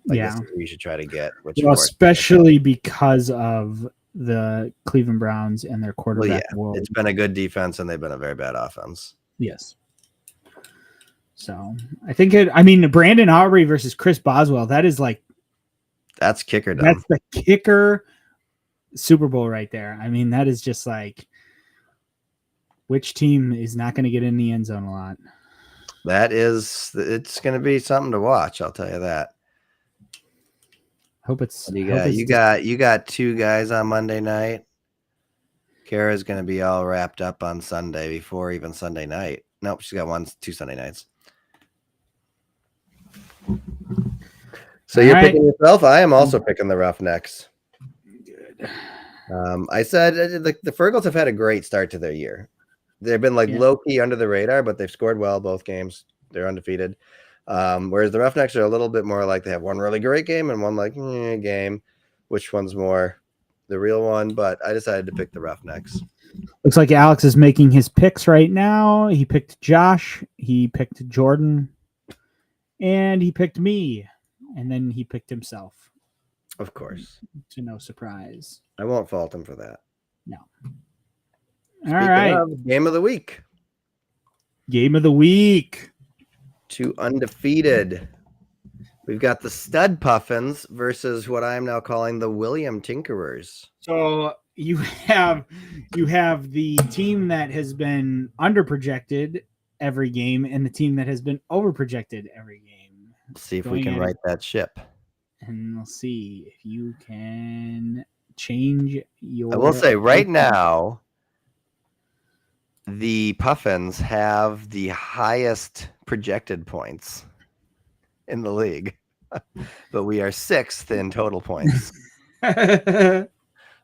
This is who you should try to get. Especially because of the Cleveland Browns and their quarterback. It's been a good defense, and they've been a very bad offense. Yes. So I think Brandon Aubrey versus Chris Boswell. That's kicker dumb. That's the kicker Super Bowl right there. That is just which team is not going to get in the end zone a lot. It's going to be something to watch. I'll tell you that. Hope it's. You got two guys on Monday night. Kara's going to be all wrapped up on Sunday before even Sunday night. Nope, she's got 2 Sunday nights. So you're picking yourself. I am also picking the Roughnecks. Good. I said the Fergals have had a great start to their year. They've been low key under the radar, but they've scored well both games. They're undefeated. Whereas the Roughnecks are a little bit more like they have one really great game and one game. Which one's more the real one? But I decided to pick the Roughnecks. Looks like Alex is making his picks right now. He picked Josh. He picked Jordan. And he picked me. And then he picked himself. Of course. To no surprise. I won't fault him for that. No. All right. Game of the week. Game of the week. 2 undefeated. We've got the Stud Puffins versus what I am now calling the William Tinkerers. So you have the team that has been underprojected every game and the team that has been overprojected every game. Let's see if we can right that ship. And we'll see if you can change your. I will say right now, the Puffins have the highest projected points in the league, but we are 6th in total points.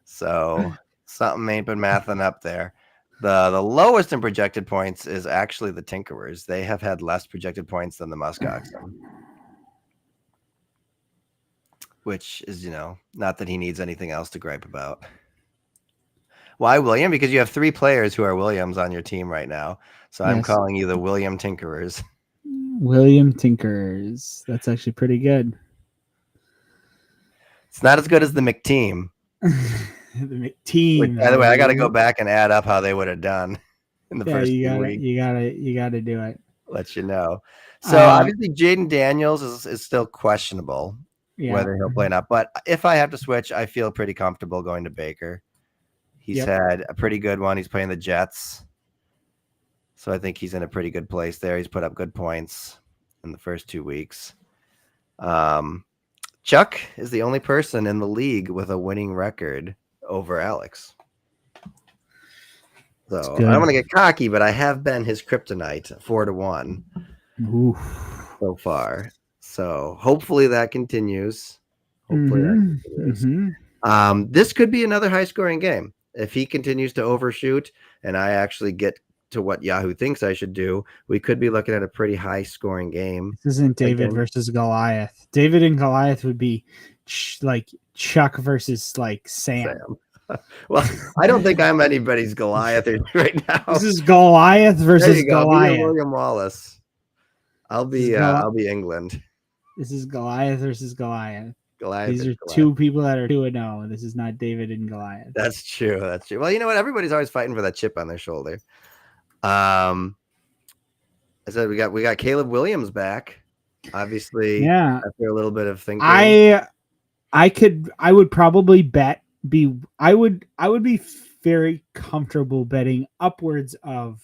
So something ain't been mathing up there. The lowest in projected points is actually the Tinkerers. They have had less projected points than the Muskoxen. Which is, not that he needs anything else to gripe about. Why William? Because you have 3 players who are Williams on your team right now. So I'm calling you the William Tinkerers. William Tinkerers. That's actually pretty good. It's not as good as the McTeam. The McTeam. Which, by the way, I got to go back and add up how they would have done in the first week. You gotta do it. Let you know. So obviously Jaden Daniels is still questionable. Whether he'll play or not. But if I have to switch, I feel pretty comfortable going to Baker. He's had a pretty good one. He's playing the Jets. So I think he's in a pretty good place there. He's put up good points in the first 2 weeks. Chuck is the only person in the league with a winning record over Alex. So I don't want to get cocky, but I have been his kryptonite 4-1 so far. So hopefully that continues. This could be another high-scoring game. If he continues to overshoot and I actually get to what Yahoo thinks I should do, we could be looking at a pretty high-scoring game. This isn't David versus Goliath. David and Goliath would be like Chuck versus like Sam. Well, I don't think I'm anybody's Goliath right now. This is Goliath versus Goliath. William Wallace. I'll be England. This is Goliath versus Goliath. These are Goliath. two people that are 2-0. This is not David and Goliath. That's true. Well, you know what? Everybody's always fighting for that chip on their shoulder. I said we got Caleb Williams back. Obviously, after a little bit of thinking. I would probably I would be very comfortable betting upwards of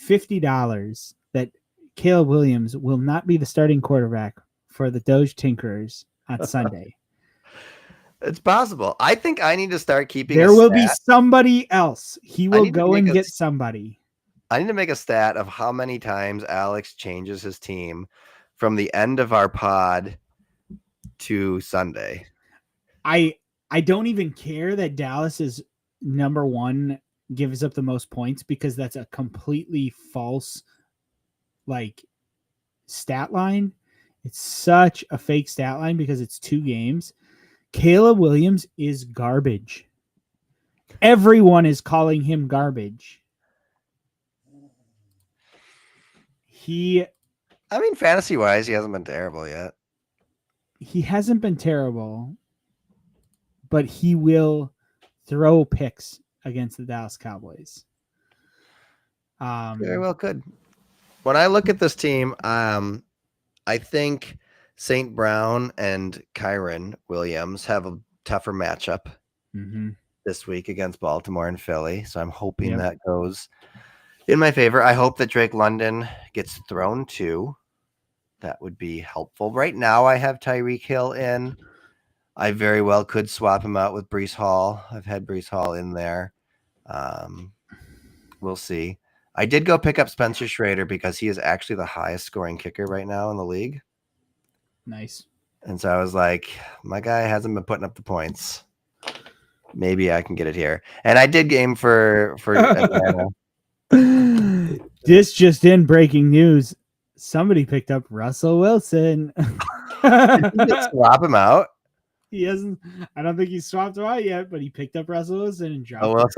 $50 that Caleb Williams will not be the starting quarterback for the Doge Tinkerers on Sunday. It's possible. I think I need to start keeping. There will be somebody else. He will go and get somebody. I need to make a stat of how many times Alex changes his team from the end of our pod to Sunday. I don't even care that Dallas is number one, gives up the most points, because that's a completely false stat line. It's such a fake stat line because it's 2 games. Caleb Williams is garbage. Everyone is calling him garbage. Fantasy wise, he hasn't been terrible yet. He hasn't been terrible, but he will throw picks against the Dallas Cowboys. Very well could. When I look at this team, I think St. Brown and Kyron Williams have a tougher matchup this week against Baltimore and Philly. So I'm hoping that goes in my favor. I hope that Drake London gets thrown too. That would be helpful. Right now, I have Tyreek Hill in. I very well could swap him out with Breece Hall. I've had Breece Hall in there. We'll see. I did go pick up Spencer Schrader because he is actually the highest scoring kicker right now in the league. Nice. And so I was like, my guy hasn't been putting up the points. Maybe I can get it here. And I did game for Atlanta. This just in, breaking news. Somebody picked up Russell Wilson. Did you just swap him out? He hasn't. I don't think he swapped him out yet, but he picked up Russell Wilson and dropped.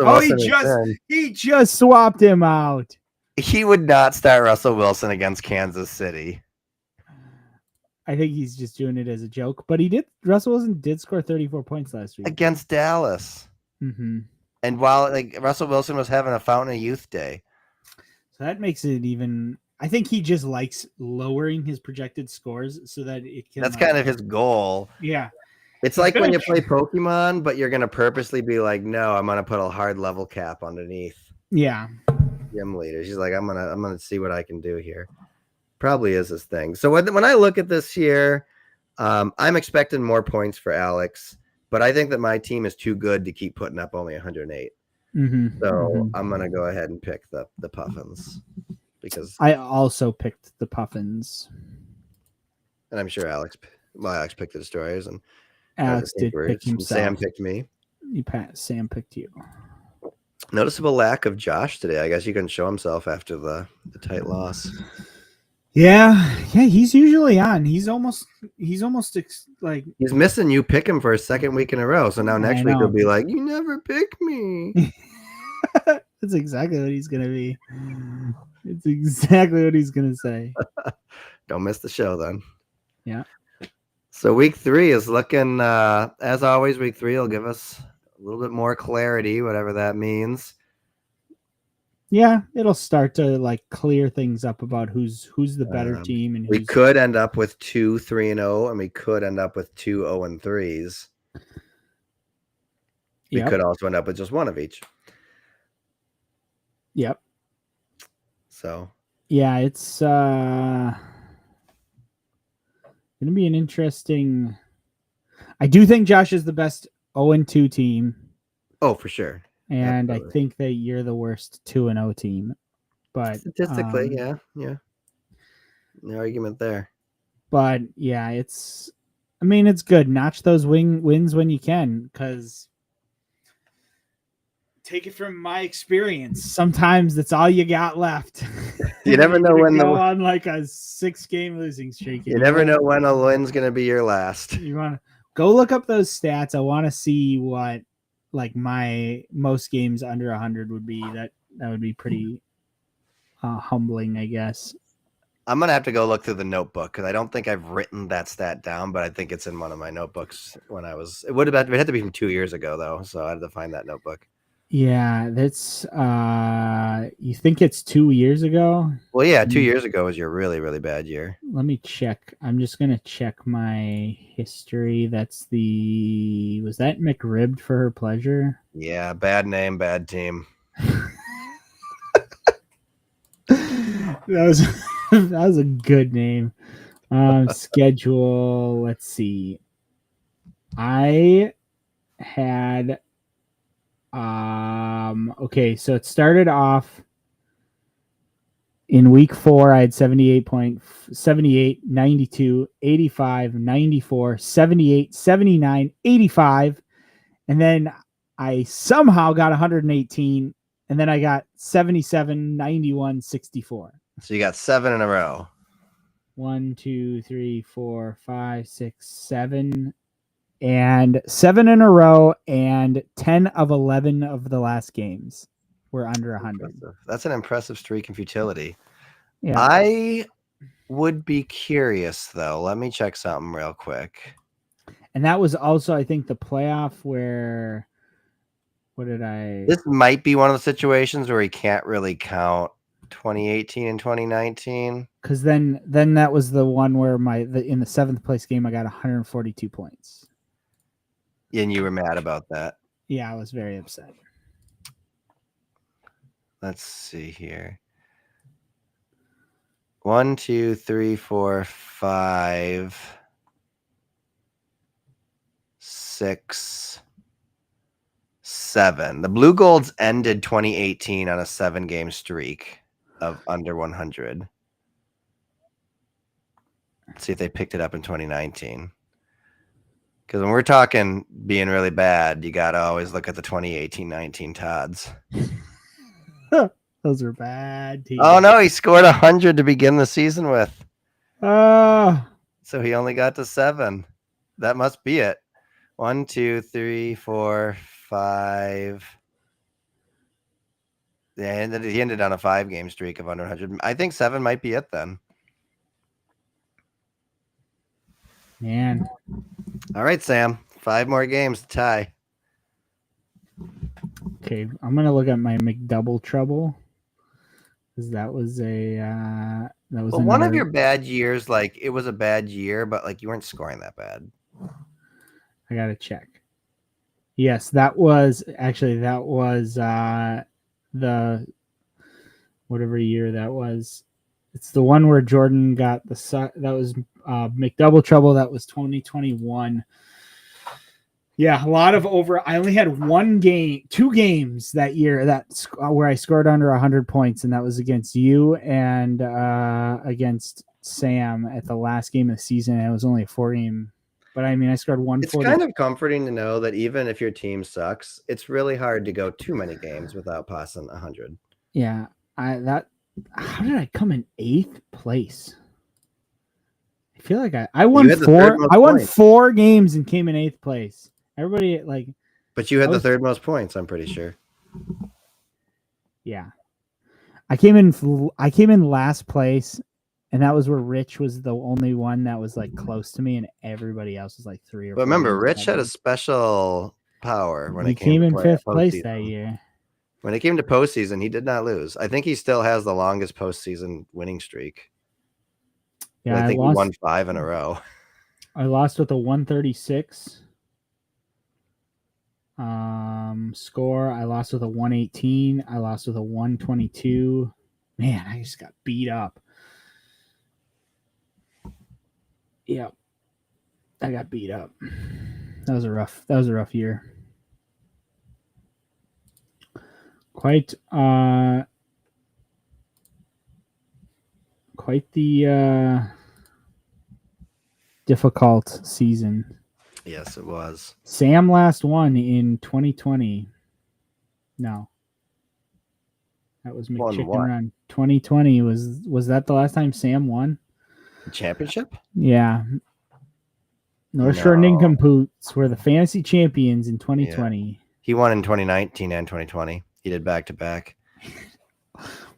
He just swapped him out. He would not start Russell Wilson against Kansas City. I think he's just doing it as a joke, but he did. Russell Wilson did score 34 points last week against Dallas. And while Russell Wilson was having a Fountain of Youth day, so that makes it even. I think he just likes lowering his projected scores so that it can. That's kind of his goal. Yeah. It's like when you play Pokemon, but you're going to purposely be like, no, I'm going to put a hard level cap underneath. Yeah. Gym leader. She's like, I'm going to see what I can do here. Probably is his thing. So when I look at this here, I'm expecting more points for Alex, but I think that my team is too good to keep putting up only 108. So I'm going to go ahead and pick the Puffins. Because I also picked the Puffins, and I'm sure Alex picked the Destroyers, and Alex did pick himself. Sam picked me. Sam picked you. Noticeable lack of Josh today. I guess he couldn't show himself after the tight loss. Yeah, he's usually on. He's almost like he's missing you. Pick him for a second week in a row. So now next week he'll be like, "You never pick me." That's exactly what he's gonna be. It's exactly what he's going to say. Don't miss the show then. Yeah. So week 3 is looking, as always, week 3 will give us a little bit more clarity, whatever that means. Yeah, it'll start to clear things up about who's the better team. And we could end up with 2 3-0, and we could end up with 2 0-3s. We could also end up with just one of each. Yep. So yeah, it's gonna be an interesting. I do think Josh is the best 0-2 team. Oh, for sure. And absolutely. I think that you're the worst 2-0 team. But statistically, yeah, no argument there. But yeah, it's good. Notch those wins when you can, because take it from my experience. Sometimes that's all you got left. You never know when go on like a 6-game losing streak. You never know when a win's going to be your last. You want to go look up those stats. I want to see what like my most games under 100 would be. That would be pretty humbling, I guess. I'm going to have to go look through the notebook because I don't think I've written that stat down, but I think it's in one of my notebooks when it had to be from 2 years ago though. So I had to find that notebook. Yeah, that's you think it's 2 years ago? Well, yeah, 2 years ago was your really, really bad year. Let me check. I'm just going to check my history. Was that McRibbed for her pleasure? Yeah, bad name, bad team. that was a good name. Schedule, let's see. I had okay, so it started off in week 4. I had 78, 92, 85, 94, 78, 79, 85. And then I somehow got 118. And then I got 77, 91, 64. So you got 7 in a row. 1, 2, 3, 4, 5, 6, 7. And 7 in a row, and 10 of 11 of the last games were under 100. That's an impressive streak in futility. Yeah. I would be curious, though. Let me check something real quick. And that was also, I think, the playoff where... This might be one of the situations where he can't really count 2018 and 2019. Because then that was the one where in the 7th place game, I got 142 points. And you were mad about that. Yeah, I was very upset. Let's see here. 1, 2, 3, 4, 5, 6, 7. The Blue Golds ended 2018 on a 7-game streak of under 100. Let's see if they picked it up in 2019. Because when we're talking being really bad, you got to always look at the 2018-19 Todds. Those are bad teams. Oh, no, he scored 100 to begin the season with. So he only got to 7. That must be it. 1, 2, 3, 4, 5. Yeah, he ended on a 5-game streak of under 100. I think 7 might be it then. Man. All right, Sam. 5 more games to tie. Okay, I'm gonna look at my McDouble trouble, because that was one of your bad years. Like, it was a bad year, but like you weren't scoring that bad. I gotta check. Yes, that was the whatever year that was. It's the one where Jordan got that was McDouble trouble. That was 2021. Yeah, a lot of over. I only had 2 games that year where I scored under 100 points, and that was against you and against Sam at the last game of the season. And it was only a 4-game, but I mean, I scored 140. It's kind of comforting to know that even if your team sucks, it's really hard to go too many games without passing 100. Yeah, how did I come in 8th place? I feel like I won 4. I won 4 games and came in 8th place. Everybody but you had the third most points, I'm pretty sure. Yeah. I came in last place, and that was where Rich was the only one that was like close to me, and everybody else was like 3 or 4. But remember, Rich had a special power when he came in 5th place that year. When it came to postseason, he did not lose. I think he still has the longest postseason winning streak. Yeah, I think he won 5 in a row. I lost with a 136 score. I lost with a 118. I lost with a 122. Man, I just got beat up. Yep. I got beat up. That was a rough year. Quite the difficult season. Yes, it was. Sam last won in 2020. No. That was Won McChicken what? Run. 2020 was that the last time Sam won? The championship? Yeah. North Shore Nincompoops were the fantasy champions in 2020. He won in 2019 and 2020. He did back-to-back.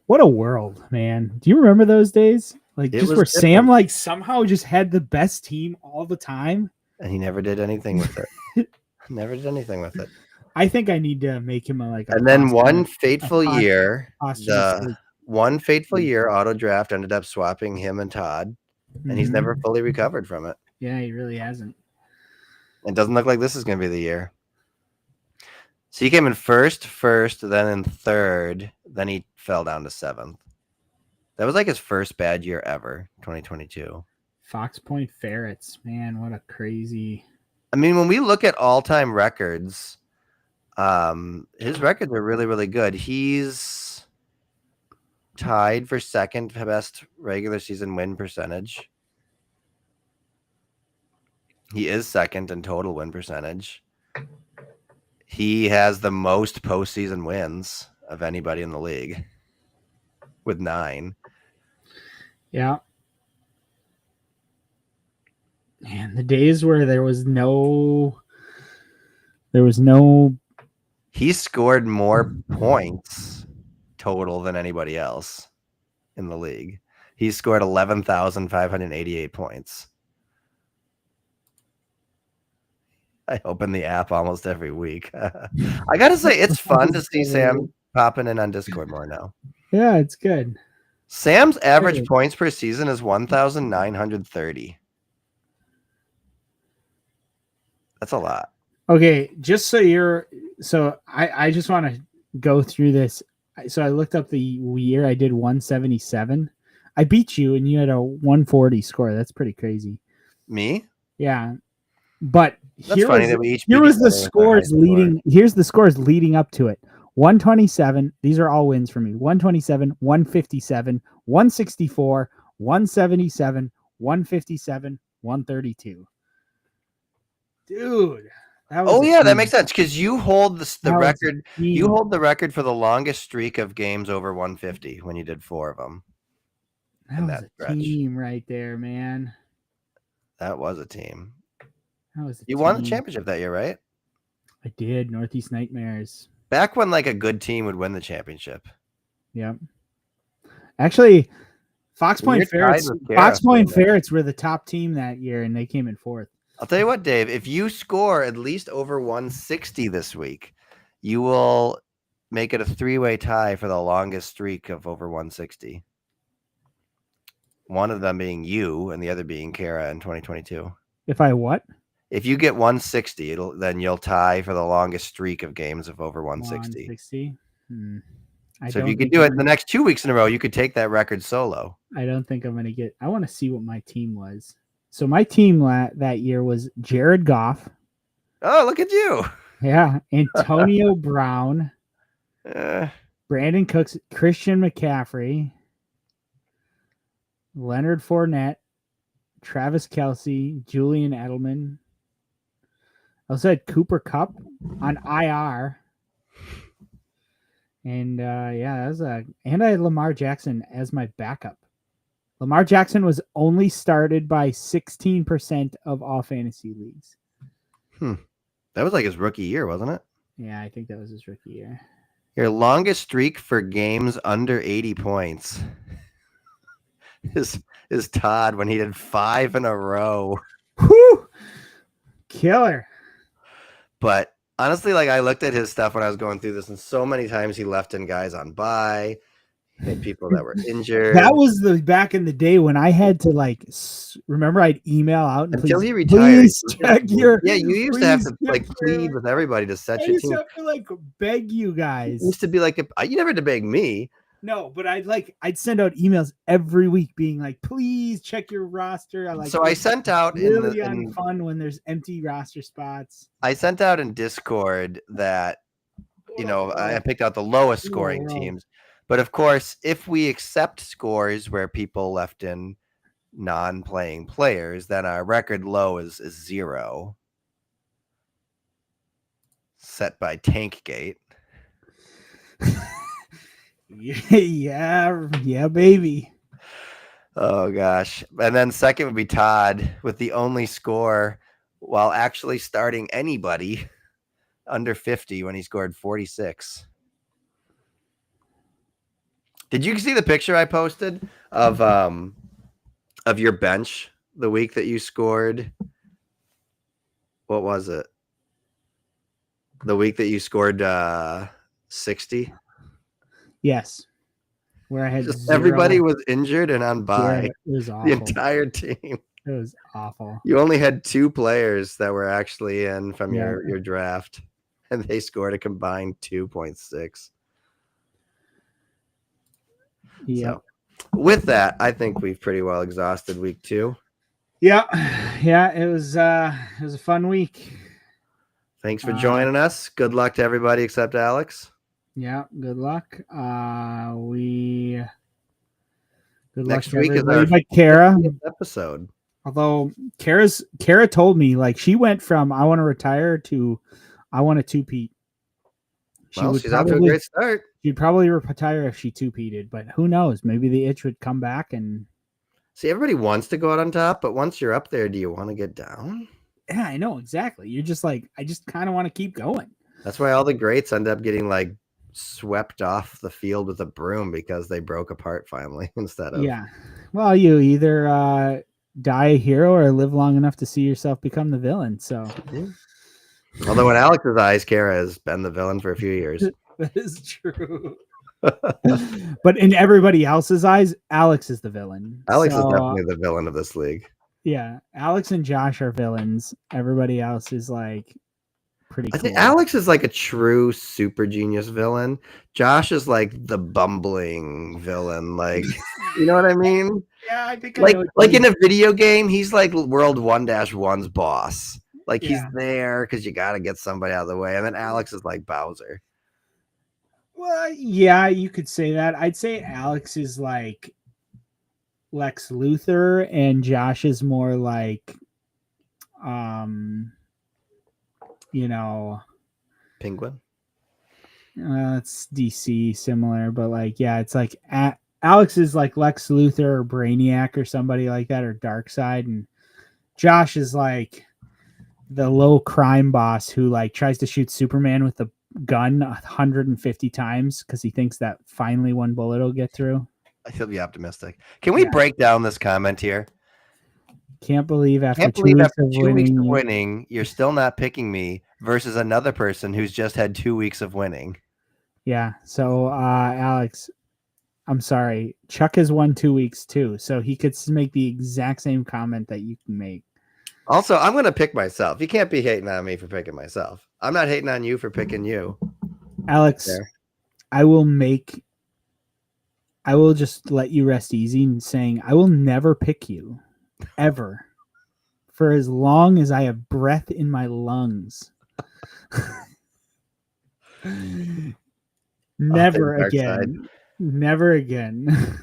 What a world, man. Do you remember those days? Like, It just was where different. Sam, like, somehow just had the best team all the time? And he never did anything with it. Never did anything with it. I think I need to make him And then one fateful year, posthumous Auto Draft ended up swapping him and Todd, and he's never fully recovered from it. Yeah, he really hasn't. It doesn't look like this is going to be the year. So he came in first, then in third, then he fell down to seventh. That was like his first bad year ever, 2022. Fox Point Ferrets, man, what a crazy. I mean, when we look at all-time records, his records are really, really good. He's tied for second best regular season win percentage. He is second in total win percentage. He has the most postseason wins of anybody in the league with 9. Yeah. Man, the days where there was no he scored more points total than anybody else in the league. He scored 11,588 points. I open the app almost every week. I gotta say, it's fun to see Sam popping in on Discord more now. Yeah, it's good. Sam's average points per season is 1,930. That's a lot. Okay, just so I just want to go through this. So I looked up the year I did 177. I beat you and you had a 140 score. That's pretty crazy. Me? Yeah. But That's funny that we each here was the scores leading. Here's the scores leading up to it. 127. These are all wins for me. 127, 157, 164, 177, 157, 132. Dude. That makes sense because you hold the record. You hold the record for the longest streak of games over 150 when you did 4 of them. That was a team right there, man. That was a team. You won the championship that year, right? I did. Northeast Nightmares. Back when like a good team would win the championship. Yep. Actually, Fox Point Ferrets were the top team that year, and they came in 4th. I'll tell you what, Dave. If you score at least over 160 this week, you will make it a 3-way tie for the longest streak of over 160. One of them being you, and the other being Kara in 2022. If I what? If you get 160, then you'll tie for the longest streak of games of over 160. 160. So if you could do it the next 2 weeks in a row, you could take that record solo. I don't think I'm going to get. I want to see what my team was. So my team that year was Jared Goff. Oh, look at you! Yeah, Antonio Brown, Brandon Cooks, Christian McCaffrey, Leonard Fournette, Travis Kelce, Julian Edelman. I also had Cooper Kupp on IR. And and I had Lamar Jackson as my backup. Lamar Jackson was only started by 16% of all fantasy leagues. That was like his rookie year, wasn't it? Yeah, I think that was his rookie year. Your longest streak for games under 80 points is Todd when he did 5 in a row. Whew! Killer. But honestly, like I looked at his stuff when I was going through this, and so many times he left in guys on bye, and people that were injured. That was the back in the day when I had to remember I'd email out and until he retired. Please check your. Yeah, you used to have to plead with everybody to set your team. I used to have to beg you guys. It used to be like you never had to beg me. No, but I'd send out emails every week being like, please check your roster. I sent out really fun when there's empty roster spots. I sent out in Discord that I picked out the lowest scoring teams. But of course, if we accept scores where people left in non-playing players, then our record low is 0. Set by Tankgate. Yeah, baby. Oh gosh. And then second would be Todd with the only score while actually starting anybody under 50 when he scored 46. Did you see the picture I posted of your bench the week that you scored? What was it? The week that you scored 60? Yes. Where I had everybody was injured and on bye. Yeah, it was awful. The entire team. It was awful. You only had 2 players that were actually in from your draft, and they scored a combined 2.6. Yeah. So, with that, I think we've pretty well exhausted week 2. Yeah. It was a fun week. Thanks for joining us. Good luck to everybody except Alex. Yeah, good luck. Good Next luck week is our our Kara episode. Although Kara told me, like, she went from I want to retire to I want to two-peat. She's off to a great start. She'd probably retire if she two-peated, but who knows? Maybe the itch would come back. And see, everybody wants to go out on top, but once you're up there, do you want to get down? Yeah, I know, exactly. You're just like, I just kind of want to keep going. That's why all the greats end up getting like swept off the field with a broom because they broke apart finally instead of. Yeah. Well, you either die a hero or live long enough to see yourself become the villain. So, although in Alex's eyes, Kara has been the villain for a few years. That is true. But in everybody else's eyes, Alex is the villain. Alex is definitely the villain of this league. Yeah, Alex and Josh are villains. Everybody else is like pretty cool. I think Alex is like a true super genius villain. Josh is like the bumbling villain. Like, you know what I mean? Yeah, I think like in a video game, he's like World 1-1's boss. Like he's there because you got to get somebody out of the way. And then Alex is like Bowser. Well, yeah, you could say that. I'd say Alex is like Lex Luthor and Josh is more like Penguin. It's DC similar, but like, yeah, it's like Alex is like Lex Luthor or Brainiac or somebody like that, or Darkseid, and Josh is like the low crime boss who like tries to shoot Superman with a gun 150 times because he thinks that finally one bullet will get through. I feel be optimistic. Can we break down this comment here? Can't believe after 2 weeks of winning, you're still not picking me versus another person who's just had 2 weeks of winning. Yeah. So, Alex, I'm sorry. Chuck has won 2 weeks too. So he could make the exact same comment that you can make. Also, I'm going to pick myself. You can't be hating on me for picking myself. I'm not hating on you for picking you. Alex, I will just let you rest easy in saying I will never pick you. Ever, for as long as I have breath in my lungs. Never again. Never again.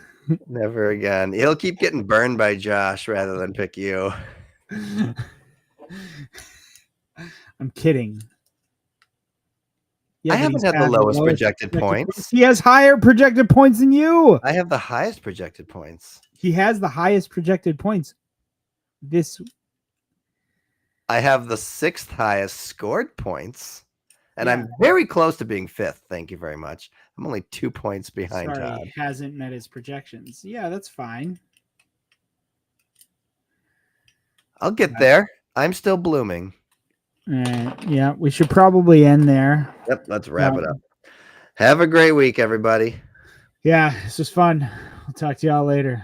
Never again. He'll keep getting burned by Josh rather than pick you. I'm kidding. Yeah, I haven't had the lowest projected points. He has higher projected points than you. I have the highest projected points. He has the highest projected points. I have the 6th highest scored points, and I'm very close to being 5th. Thank you very much. I'm only 2 points behind Todd. He hasn't met his projections. Yeah, that's fine. I'll get there. I'm still blooming. Yeah, we should probably end there. Yep, let's wrap it up. Have a great week, everybody. Yeah, this was fun. I'll talk to y'all later.